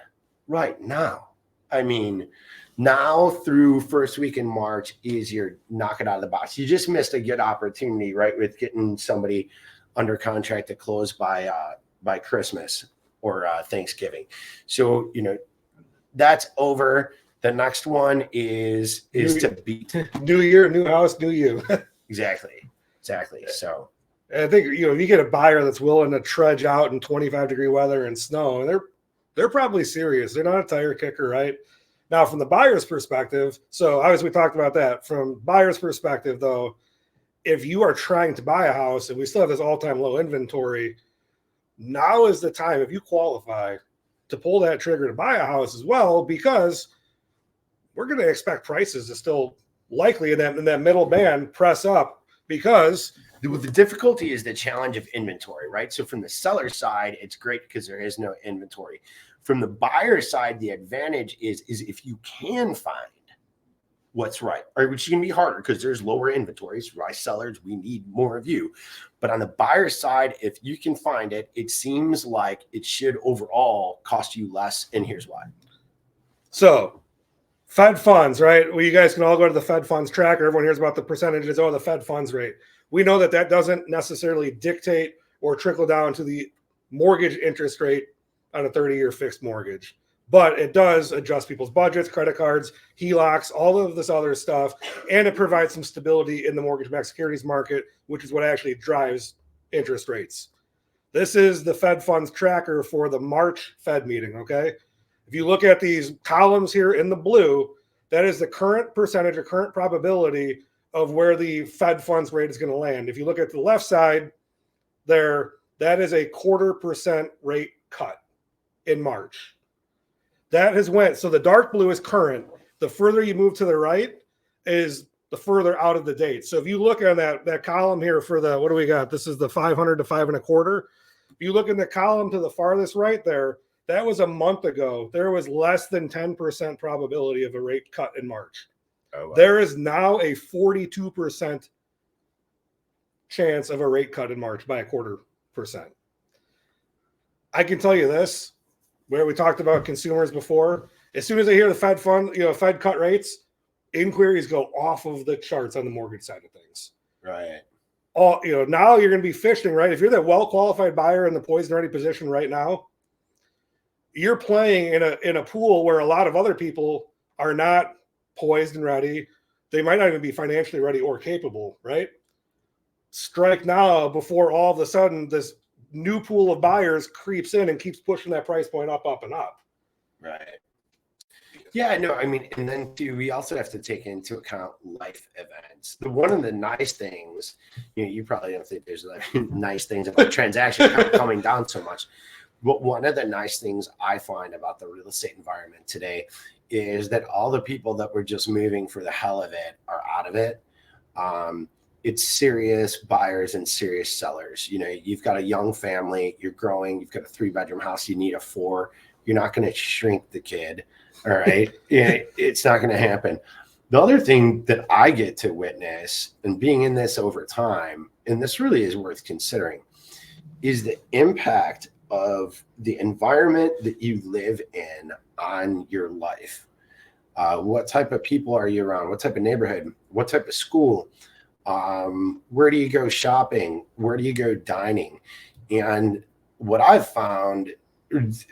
Speaker 1: right now, I mean, now through first week in March is your knock it out of the box. You just missed a good opportunity, right, with getting somebody under contract to close by Christmas or Thanksgiving. So, that's over. The next one is to beat
Speaker 2: New year, new house, new you.
Speaker 1: Exactly. So
Speaker 2: I think if you get a buyer that's willing to trudge out in 25-degree weather and snow, and they're probably serious. They're not a tire kicker, right? Now, from the buyer's perspective, so obviously we talked about that. From buyer's perspective, though, if you are trying to buy a house and we still have this all-time low inventory, now is the time, if you qualify, to pull that trigger to buy a house as well, because we're going to expect prices to still likely in that middle band press up, because
Speaker 1: the difficulty is the challenge of inventory, right? So from the seller side, it's great because there is no inventory. From the buyer side, the advantage is if you can find what's right, or which can be harder because there's lower inventories, right? Sellers, we need more of you. But on the buyer side, if you can find it, it seems like it should overall cost you less. And here's why.
Speaker 2: So Fed funds, right? Well, you guys can all go to the Fed funds tracker. Everyone hears about the percentages. Oh, the Fed funds rate. We know that doesn't necessarily dictate or trickle down to the mortgage interest rate on a 30-year fixed mortgage, but it does adjust people's budgets, credit cards, HELOCs, all of this other stuff, and it provides some stability in the mortgage-backed securities market, which is what actually drives interest rates. This is the Fed funds tracker for the March Fed meeting, okay? If you look at these columns here in the blue, that is the current percentage or current probability of where the Fed funds rate is going to land. If you look at the left side there, that is a 0.25% rate cut in March. That has went, so the dark blue is current. The further you move to the right is the further out of the date. So if you look at that column here for the, what do we got? This is the 500 to 5.25. If you look in the column to the farthest right there, that was a month ago. There was less than 10% probability of a rate cut in March. Oh, wow. There is now a 42% chance of a rate cut in March by 0.25%. I can tell you this, where we talked about consumers before, as soon as they hear the Fed Fed cut rates, inquiries go off of the charts on the mortgage side of things.
Speaker 1: Right.
Speaker 2: Now you're going to be fishing, right? If you're that well-qualified buyer in the poised and ready position right now, you're playing in a pool where a lot of other people are not poised and ready. They might not even be financially ready or capable, right? Strike now before all of a sudden this new pool of buyers creeps in and keeps pushing that price point up, up, and up.
Speaker 1: Right. Yeah, no, I mean, and then too, we also have to take into account life events. One of the nice things, you probably don't think there's nice things about transaction coming down so much. But one of the nice things I find about the real estate environment today is that all the people that were just moving for the hell of it are out of it. It's serious buyers and serious sellers. You've got a young family, you're growing, you've got a 3-bedroom house, you need a 4. You're not going to shrink the kid. All right. It's not going to happen. The other thing that I get to witness, and being in this over time, and this really is worth considering, is the impact of the environment that you live in on your life. What type of people are you around? What type of neighborhood? What type of school? Where do you go shopping? Where do you go dining? And what I've found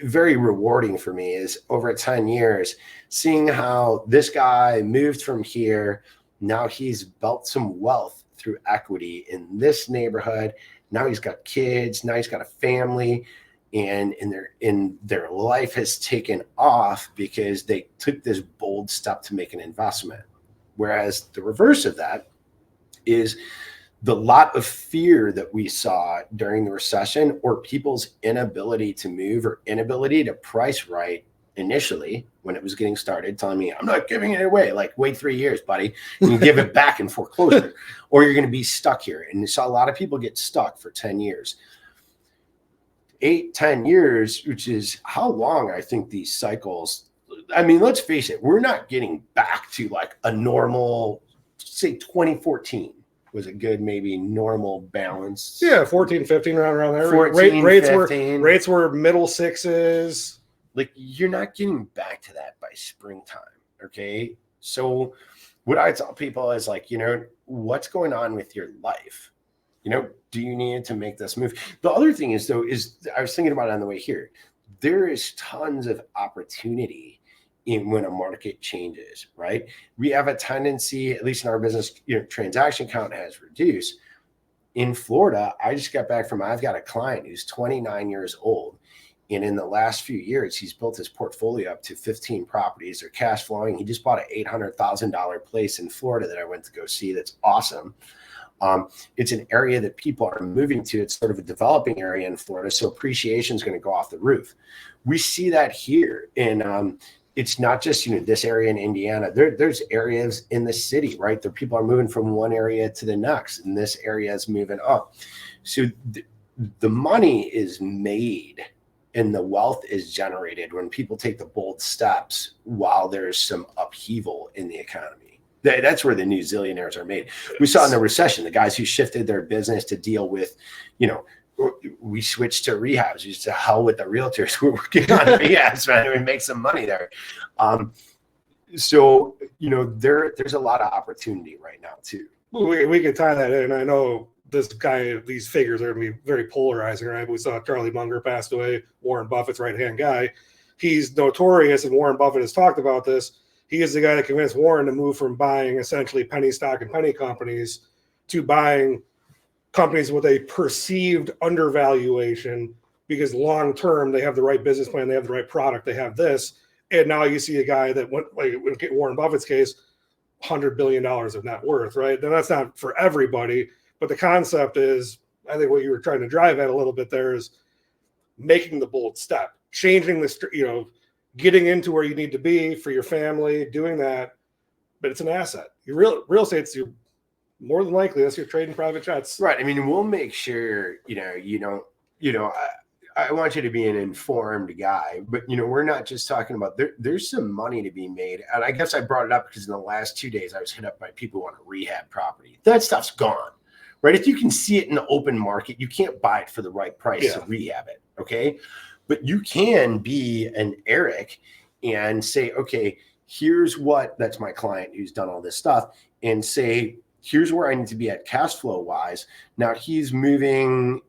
Speaker 1: very rewarding for me is over 10 years, seeing how this guy moved from here. Now he's built some wealth through equity in this neighborhood. Now he's got kids. Now he's got a family, and their life has taken off because they took this bold step to make an investment. Whereas the reverse of that is the lot of fear that we saw during the recession, or people's inability to move or inability to price right initially when it was getting started, telling me, I'm not giving it away. Like, wait 3 years, buddy. You give it back in foreclosure, or you're going to be stuck here. And you saw a lot of people get stuck for 10 years. 8-10 years, which is how long I think these cycles, I mean, let's face it, we're not getting back to like a normal, say 2014 was a good, maybe normal balance.
Speaker 2: Yeah, 14, 15, around there.
Speaker 1: 14,
Speaker 2: rates
Speaker 1: 15.
Speaker 2: were middle sixes.
Speaker 1: Like, you're not getting back to that by springtime. Okay. So what I tell people is like, what's going on with your life? Do you need to make this move? The other thing is, though, is I was thinking about it on the way here. There is tons of opportunity in when a market changes, right? We have a tendency, at least in our business, transaction count has reduced. In Florida, I just got back I've got a client who's 29 years old. And in the last few years, he's built his portfolio up to 15 properties. They're cash flowing. He just bought an $800,000 place in Florida that I went to go see. That's awesome. It's an area that people are moving to. It's sort of a developing area in Florida. So appreciation is going to go off the roof. We see that here. And it's not just, this area in Indiana. There's areas in the city, right? There people are moving from one area to the next, and this area is moving up. So the money is made and the wealth is generated when people take the bold steps while there's some upheaval in the economy. That's where the new zillionaires are made. We saw in the recession, the guys who shifted their business to deal with, we switched to rehabs. We used to hell with the realtors. We're working on rehabs, man. We make some money there. So, there's a lot of opportunity right now too.
Speaker 2: We could tie that in. I know this guy, these figures are going to be very polarizing, right? We saw Charlie Munger passed away, Warren Buffett's right-hand guy. He's notorious, and Warren Buffett has talked about this. He is the guy that convinced Warren to move from buying essentially penny stock and penny companies to buying companies with a perceived undervaluation, because long-term they have the right business plan, they have the right product, they have this. And now you see a guy that went, like in Warren Buffett's case, $100 billion of net worth, right? Now that's not for everybody, but the concept is, I think what you were trying to drive at a little bit there is making the bold step, changing this, getting into where you need to be for your family, doing that. But it's an asset. Your real estate's more than likely, unless you're trading private jets.
Speaker 1: Right. I mean, we'll make sure, I want you to be an informed guy, but we're not just talking about there's some money to be made. And I guess I brought it up because in the last 2 days, I was hit up by people who want to rehab property. That stuff's gone, right? If you can see it in the open market, you can't buy it for the right price to rehab it. Okay. But you can be an Eric and say, okay, that's my client who's done all this stuff, and say, here's where I need to be at cash flow wise. Now he's moving,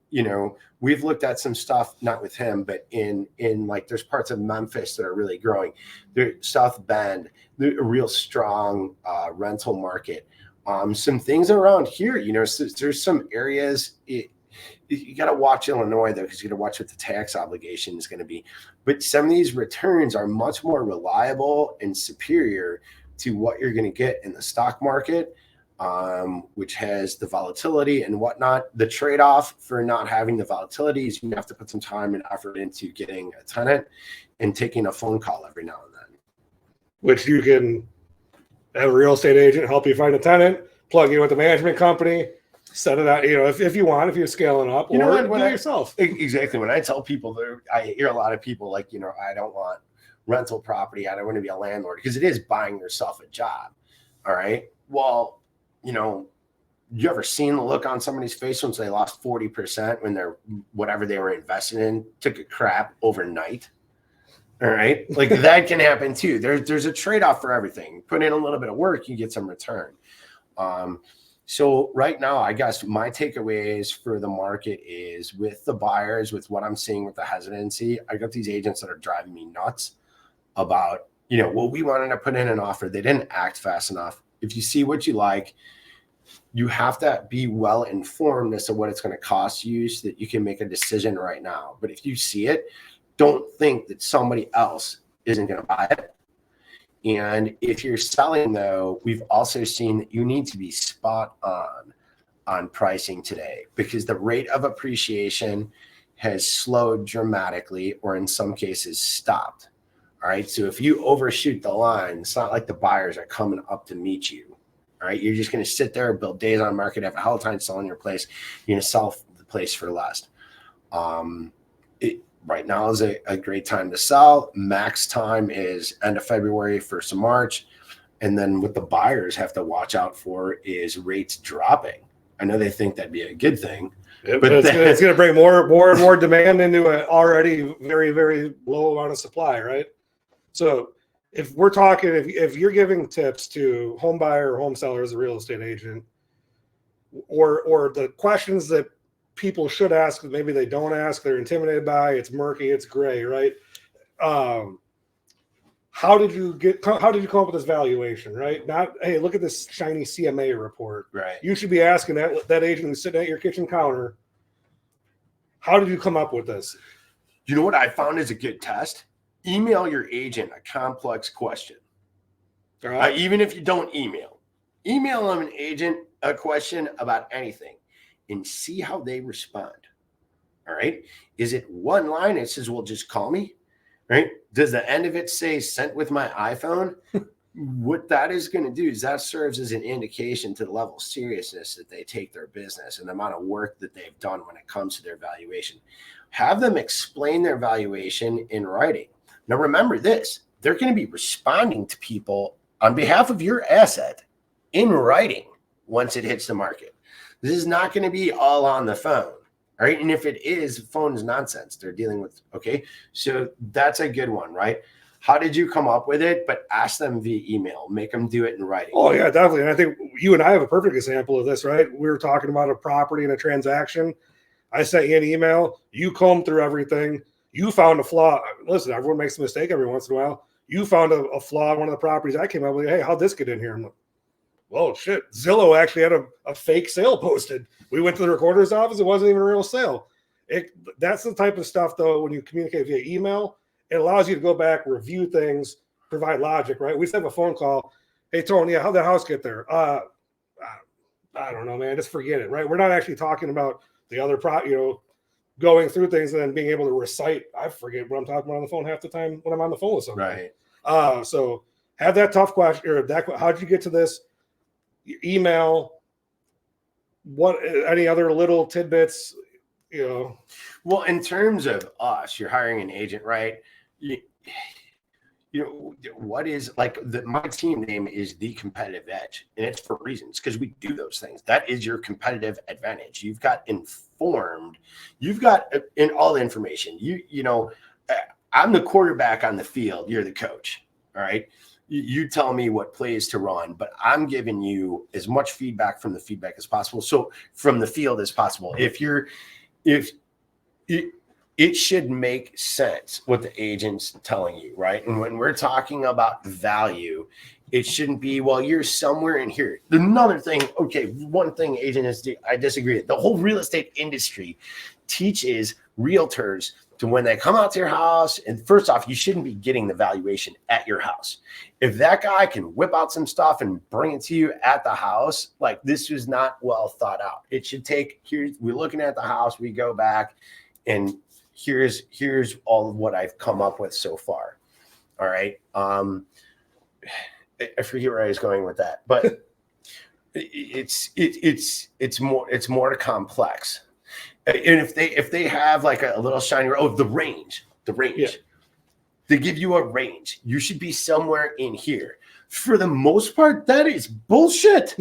Speaker 1: we've looked at some stuff, not with him, but in like, there's parts of Memphis that are really growing. There's South Bend, a real strong rental market. Some things around here, so there's some areas, you got to watch Illinois though, because you got to watch what the tax obligation is going to be. But some of these returns are much more reliable and superior to what you're going to get in the stock market, which has the volatility and whatnot. The trade-off for not having the volatility is you have to put some time and effort into getting a tenant and taking a phone call every now and then.
Speaker 2: Which you can have a real estate agent help you find a tenant, plug in with the management company, set it out, if you want, if you're scaling up, or do it yourself.
Speaker 1: Exactly. When I tell people, I hear a lot of people like, I don't want rental property. I don't want to be a landlord, because it is buying yourself a job. All right. Well, you ever seen the look on somebody's face once they lost 40% when their whatever they were invested in took a crap overnight? All right. Like that can happen too. There's a trade-off for everything. Put in a little bit of work, you get some return. So right now, I guess my takeaways for the market is with the buyers, with what I'm seeing with the hesitancy, I got these agents that are driving me nuts about, we wanted to put in an offer. They didn't act fast enough. If you see what you like, you have to be well informed as to what it's going to cost you so that you can make a decision right now. But if you see it, don't think that somebody else isn't going to buy it. And if you're selling, though, we've also seen that you need to be spot on pricing today, because the rate of appreciation has slowed dramatically, or in some cases stopped. All right. So if you overshoot the line, it's not like the buyers are coming up to meet you. All right. You're just going to sit there, build days on market, have a hell of a time selling your place. You're going to sell the place for less. right now is a great time to sell. Max time is end of February, 1st of March. And then what the buyers have to watch out for is rates dropping. I know they think that'd be a good thing,
Speaker 2: but it's going to bring more and more demand into an already very, very low amount of supply, right? So if we're talking, if you're giving tips to home buyer or home seller as a real estate agent, or the questions that people should ask, maybe they don't ask, they're intimidated by, it's murky, it's gray, right? How did you come up with this valuation, right? Not, hey, look at this shiny CMA report.
Speaker 1: Right.
Speaker 2: You should be asking that agent who's sitting at your kitchen counter, how did you come up with this?
Speaker 1: You know what I found is a good test? Email your agent a complex question. All right. Even if you don't email them an agent a question about anything and see how they respond. All right. Is it one line? It says, well, just call me. Right? Does the end of it say sent with my iPhone? What that is going to do is that serves as an indication to the level of seriousness that they take their business and the amount of work that they've done when it comes to their valuation. Have them explain their valuation in writing. Now, remember this, they're going to be responding to people on behalf of your asset in writing once it hits the market. This is not going to be all on the phone. All right. And if it is, phone is nonsense. They're dealing with, okay. So that's a good one, right? How did you come up with it? But ask them via email, make them do it in writing.
Speaker 2: Oh yeah, definitely. And I think you and I have a perfect example of this, right? We were talking about a property and a transaction. I sent you an email. You combed through everything. You found a flaw. Listen, everyone makes a mistake every once in a while. You found a flaw in one of the properties. I came up with, hey, how'd this get in here? I'm like, well, shit. Zillow actually had a fake sale posted. We went to the recorder's office. It wasn't even a real sale. That's the type of stuff, though, when you communicate via email, it allows you to go back, review things, provide logic, right? We just have a phone call. Hey, Tony, how'd the house get there? I don't know, man. Just forget it, right? We're not actually talking about the other going through things and then being able to recite. I forget what I'm talking about on the phone half the time when I'm on the phone with somebody.
Speaker 1: Right.
Speaker 2: So have that tough question, or how'd you get to this? Email, any other little tidbits,
Speaker 1: Well, in terms of us, you're hiring an agent, right? What is my team name is The Competitive Edge, and it's for reasons, because we do those things. That is your competitive advantage. You've got informed, you've got in all the information. I'm the quarterback on the field. You're the coach. All right. You tell me what plays to run, but I'm giving you as much feedback from the feedback as possible. So from the field as possible. It should make sense what the agent's telling you, right? And when we're talking about value, it shouldn't be, well, you're somewhere in here. Another thing, okay, one thing agent is, I disagree. The whole real estate industry teaches realtors to, when they come out to your house, and first off, you shouldn't be getting the valuation at your house. If that guy can whip out some stuff and bring it to you at the house, like, this was not well thought out. It should take, we're looking at the house, we go back, and here's all of what I've come up with so far. All right. I forget where I was going with that, but it's more complex. And if they have like a little shiny, the range, yeah. They give you a range. You should be somewhere in here. For the most part, that is bullshit.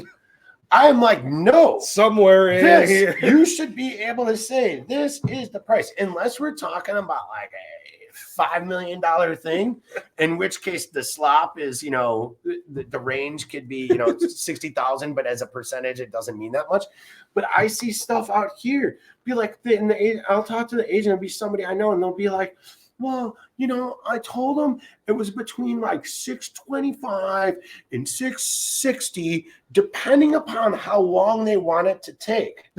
Speaker 1: I'm like, no,
Speaker 2: somewhere in here.
Speaker 1: You should be able to say this is the price, unless we're talking about like a $5 million thing, in which case the slop is, the range could be, 60,000, but as a percentage, it doesn't mean that much. But I see stuff out here, be like, I'll talk to the agent, it'll be somebody I know, and they'll be like, well, I told them it was between like 625 and 660, depending upon how long they want it to take.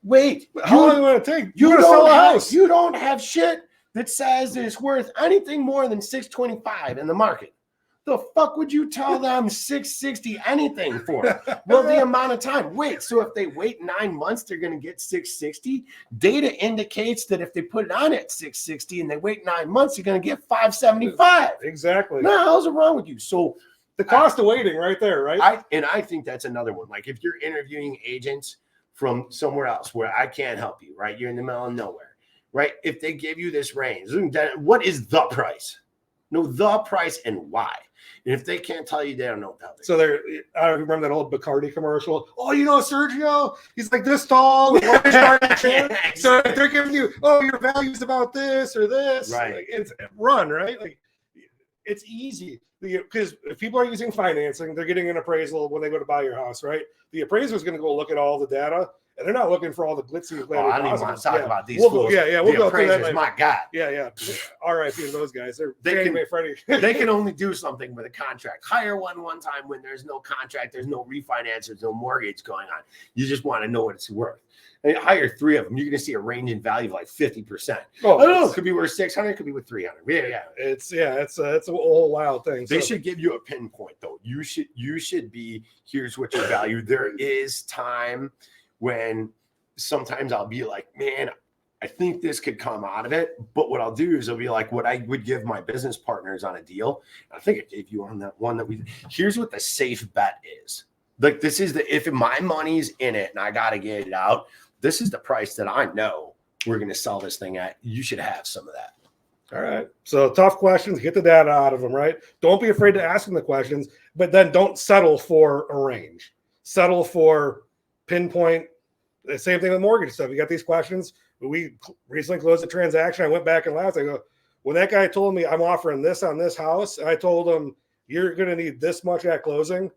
Speaker 1: Wait,
Speaker 2: how long do you want to take?
Speaker 1: You want to sell a house. You don't have shit that says it's worth anything more than 625 in the market. The fuck would you tell them 660 anything for? Well, the amount of time. Wait, so if they wait 9 months, they're going to get 660. Data indicates that if they put it on at 660 and they wait 9 months, you're going to get 575.
Speaker 2: Exactly.
Speaker 1: Now, how's it wrong with you? So
Speaker 2: the cost of waiting right there, right?
Speaker 1: I think that's another one. Like, if you're interviewing agents from somewhere else where I can't help you, right? You're in the middle of nowhere. right? If they give you this range, what is the price? No, the price and why. And if they can't tell you, they don't know how.
Speaker 2: So I don't remember that old Bacardi commercial. Oh, Sergio, he's like this tall. So if they're giving you, your value's about this or this,
Speaker 1: right?
Speaker 2: Like, it's run, right? Like it's easy because if people are using financing, they're getting an appraisal when they go to buy your house, right? The appraiser is going to go look at all the data. And they're not looking for all the glitzy.
Speaker 1: I don't even want to talk about these
Speaker 2: fools. We'll go through that.
Speaker 1: My God.
Speaker 2: Yeah. RIP to those guys.
Speaker 1: They can only do something with a contract. Hire one time when there's no contract, there's no refinance, there's no mortgage going on. You just want to know what it's worth. And hire 3 of them. You're going to see a range in value of like 50%. Oh, I don't know. It could be worth 600. It could be worth 300. Yeah.
Speaker 2: It's a whole wild thing.
Speaker 1: They should give you a pinpoint though. You should be. Here's what your value. There is time when sometimes I'll be like, man, I think this could come out of it. But what I'll do is I'll be like what I would give my business partners on a deal. I think I gave you on that one here's what the safe bet is. Like this is if my money's in it and I got to get it out, this is the price that I know we're going to sell this thing at. You should have some of that.
Speaker 2: All right. So tough questions, get the data out of them, right? Don't be afraid to ask them the questions, but then don't settle for a range. Settle for pinpoint. The same thing with mortgage stuff. You got these questions. We recently closed a transaction. I went back and laughed. I go, when that guy told me I'm offering this on this house, and I told him you're going to need this much at closing,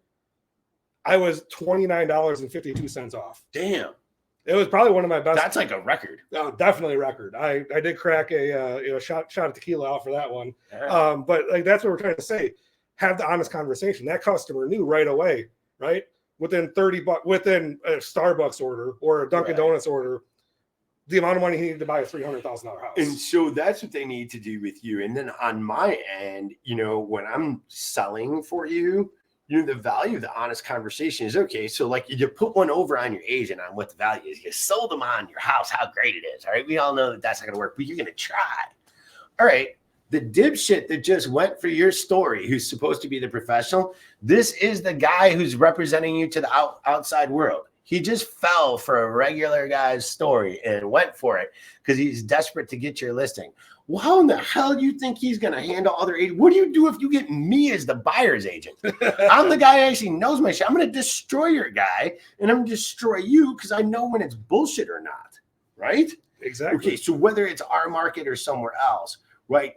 Speaker 2: I was $29.52 off.
Speaker 1: Damn.
Speaker 2: It was probably one of my best.
Speaker 1: That's like a record.
Speaker 2: Oh, definitely a record. I did crack a shot of tequila out for that one.
Speaker 1: Yeah.
Speaker 2: But like that's what we're trying to say. Have the honest conversation. That customer knew right away, right? Within $30, within a Starbucks order or a Dunkin' Donuts order, the amount of money he needed to buy a $300,000 house.
Speaker 1: And so that's what they need to do with you. And then on my end, when I'm selling for you, the value of the honest conversation is okay. So like you put one over on your agent on what the value is. You sold them on your house, how great it is. All right. We all know that that's not going to work, but you're going to try. All right. The dipshit that just went for your story, who's supposed to be the professional, this is the guy who's representing you to the outside world. He just fell for a regular guy's story and went for it because he's desperate to get your listing. Well, how in the hell do you think he's going to handle other agents? What do you do if you get me as the buyer's agent? I'm the guy who actually knows my shit. I'm going to destroy your guy and I'm going to destroy you because I know when it's bullshit or not, right?
Speaker 2: Exactly.
Speaker 1: Okay, so whether it's our market or somewhere else, right?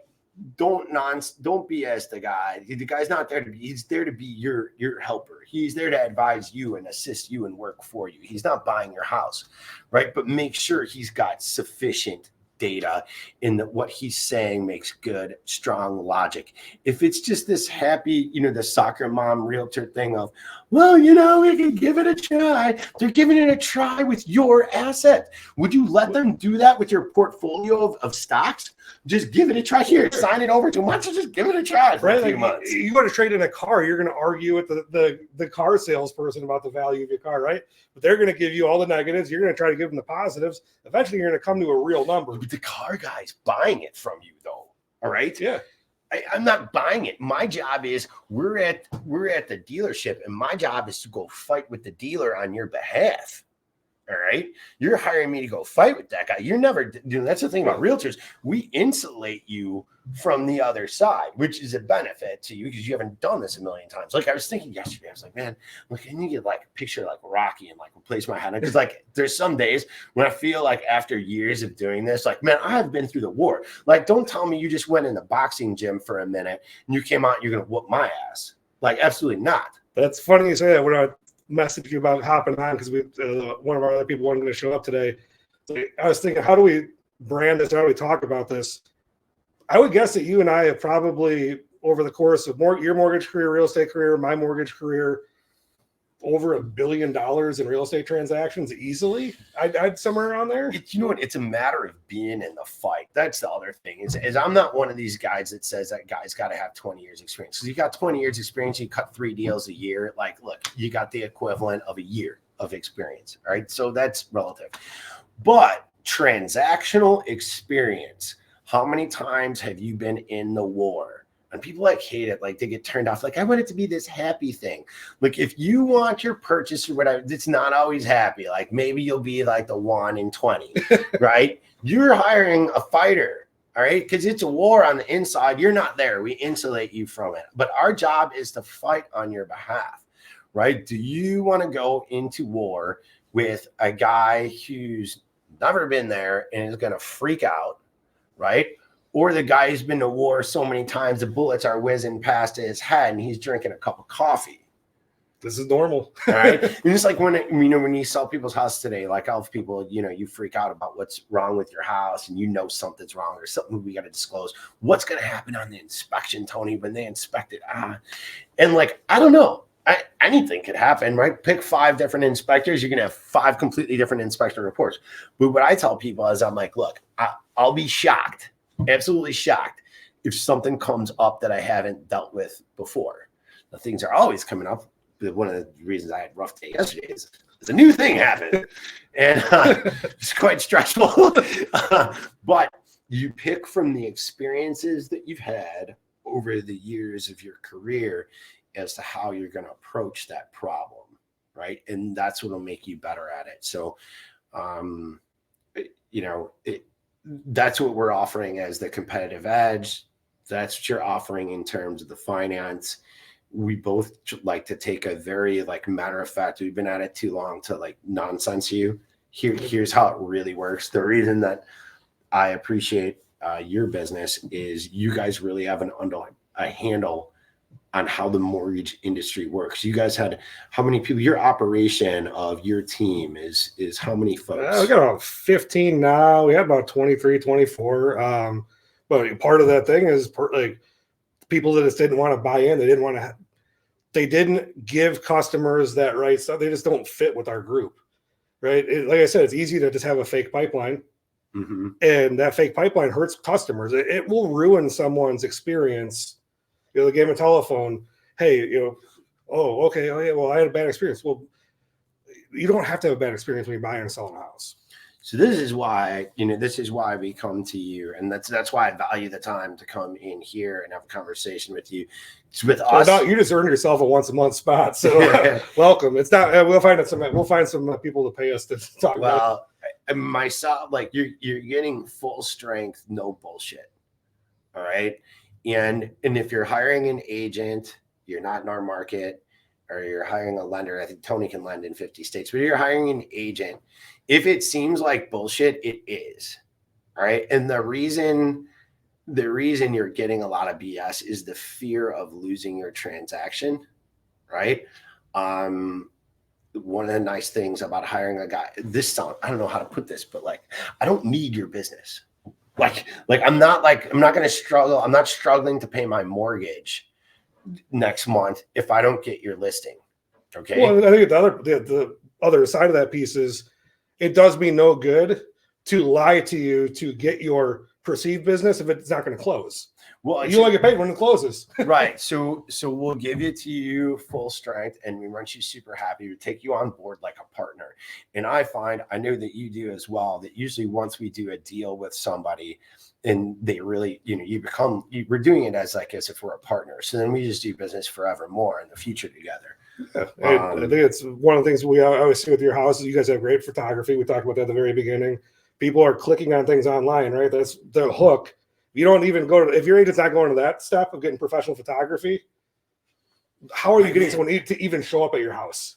Speaker 1: Don't BS the guy. The guy's not there to be. He's there to be your helper. He's there to advise you and assist you and work for you. He's not buying your house, right? But make sure he's got sufficient data in that what he's saying makes good, strong logic. If it's just this happy, the soccer mom realtor thing of, well, we can give it a try. They're giving it a try with your asset. Would you let them do that with your portfolio of stocks? Just give it a try here. Sign it over to them. Why don't you just give it a try for a few months?
Speaker 2: You go to trade in a car, you're going to argue with the car salesperson about the value of your car, right? But they're going to give you all the negatives. You're going to try to give them the positives. Eventually, you're going to come to a real number.
Speaker 1: But the car guy's buying it from you, though. All right?
Speaker 2: Yeah.
Speaker 1: I'm not buying it. My job is we're at the dealership, and my job is to go fight with the dealer on your behalf. All right. You're hiring me to go fight with that guy. You're never that's the thing about realtors. We insulate you from the other side, which is a benefit to you because you haven't done this a million times. Like I was thinking yesterday, I was like, man, look, can you get like a picture like Rocky and like replace my head? Because like there's some days when I feel like after years of doing this, like, man, I have been through the war. Like, don't tell me you just went in the boxing gym for a minute and you came out and you're going to whoop my ass. Like, absolutely not.
Speaker 2: That's funny you say that. When I messaged you about hopping on because one of our other people wasn't going to show up today. So I was thinking, how do we brand this? How do we talk about this? I would guess that you and I have probably over the course of your mortgage career, real estate career, my mortgage career, over $1 billion in real estate transactions easily. I'd somewhere around there.
Speaker 1: You know what? It's a matter of being in the fight. That's the other thing is I'm not one of these guys that says that guy's got to have 20 years experience. Because you got 20 years experience, you cut 3 deals a year. Like, look, you got the equivalent of a year of experience. All right. So that's relative. But transactional experience, how many times have you been in the war? And people like hate it, like they get turned off. Like, I want it to be this happy thing. Like, if you want your purchase or whatever, it's not always happy. Like, maybe you'll be like the 1 in 20, right? You're hiring a fighter, all right? Because it's a war on the inside. You're not there. We insulate you from it. But our job is to fight on your behalf, right? Do you want to go into war with a guy who's never been there and is going to freak out, right? Or the guy who's been to war so many times, the bullets are whizzing past his head and he's drinking a cup of coffee.
Speaker 2: This is normal.
Speaker 1: All right. And it's like when you sell people's house today, like I'll have people, you freak out about what's wrong with your house and something's wrong or something we got to disclose. What's going to happen on the inspection, Tony, when they inspect it? And like, I don't know. Anything could happen, right? Pick 5 different inspectors. You're going to have 5 completely different inspection reports. But what I tell people is I'm like, look, I'll be shocked. Absolutely shocked if something comes up that I haven't dealt with before. The things are always coming up. But one of the reasons I had a rough day yesterday is a new thing happened, and it's quite stressful. But you pick from the experiences that you've had over the years of your career as to how you're going to approach that problem, right? And that's what will make you better at it. So, that's what we're offering as the competitive edge. That's what you're offering in terms of the finance. We both like to take a very matter of fact, we've been at it too long to nonsense you. Here's how it really works. The reason that I appreciate your business is you guys really have a handle on how the mortgage industry works. You guys had how many people? Your operation of your team is how many folks?
Speaker 2: We got about 15 now. We have about 23, 24. But part of that thing is people that just didn't want to buy in. They didn't give customers that right stuff. They just don't fit with our group, right? Like I said, it's easy to just have a fake pipeline.
Speaker 1: Mm-hmm.
Speaker 2: And that fake pipeline hurts customers. It will ruin someone's experience. The game of telephone. Hey, oh, okay. Oh, yeah. Well, I had a bad experience. Well, you don't have to have a bad experience when you're buying and selling a house.
Speaker 1: So this is why we come to you, and that's why I value the time to come in here and have a conversation with you. It's with us.
Speaker 2: You just earned yourself a once a month spot, so welcome. It's not. We'll find some people to pay us to talk about.
Speaker 1: Well, myself, you're getting full strength, no bullshit. All right. And if you're hiring an agent, you're not in our market, or you're hiring a lender. I think Tony can lend in 50 states, but you're hiring an agent. If it seems like bullshit, it is. All right. And the reason you're getting a lot of BS is the fear of losing your transaction. Right. One of the nice things about hiring a guy, I don't know how to put this, but I don't need your business. I'm not going to struggle. I'm not struggling to pay my mortgage next month if I don't get your listing. Okay.
Speaker 2: Well, I think the other side of that piece is it does me no good to lie to you to get your perceived business if it's not going to close. Well, you only get paid when it closes.
Speaker 1: Right. So we'll give it to you full strength, and we want you super happy. We take you on board like a partner. And I know that you do as well, that usually once we do a deal with somebody and they really, we're doing it as if we're a partner. So then we just do business forevermore in the future together.
Speaker 2: Yeah. I think it's one of the things I always see with your house is you guys have great photography. We talked about that at the very beginning. People are clicking on things online, right? That's the hook. You don't even if your agent's not going to that step of getting professional photography, how are you getting someone to even show up at your house?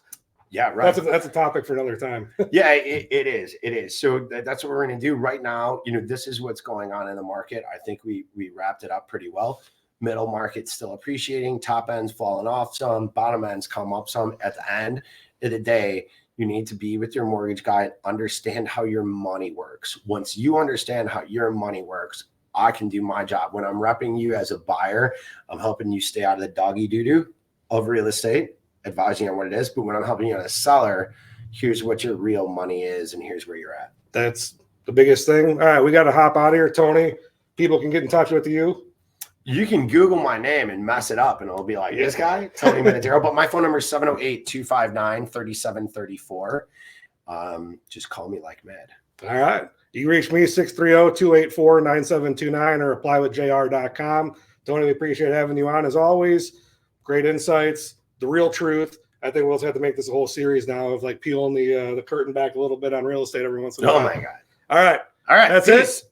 Speaker 1: Yeah, right.
Speaker 2: That's a topic for another time.
Speaker 1: Yeah, it is. It is. So that's what we're going to do right now. This is what's going on in the market. I think we wrapped it up pretty well. Middle market's still appreciating. Top end's falling off some. Bottom end's come up some. At the end of the day, you need to be with your mortgage guy and understand how your money works. Once you understand how your money works, I can do my job. When I'm repping you as a buyer, I'm helping you stay out of the doggy doo-doo of real estate, advising on what it is. But when I'm helping you as a seller, here's what your real money is, and here's where you're at.
Speaker 2: That's the biggest thing. All right, we got to hop out of here, Tony. People can get in touch with you.
Speaker 1: You can Google my name and mess it up, and it'll be like, this guy, Tony Mitidiero. But my phone number is 708-259-3734. Just call me like mad.
Speaker 2: All right. You can reach me 630-284-9729 or apply with jr.com. Tony, we appreciate having you on as always. Great insights, the real truth. I think we'll have to make this a whole series now of like peeling the curtain back a little bit on real estate every once in a while.
Speaker 1: Oh my God.
Speaker 2: All right.
Speaker 1: All right.
Speaker 2: That's
Speaker 1: peace.
Speaker 2: it.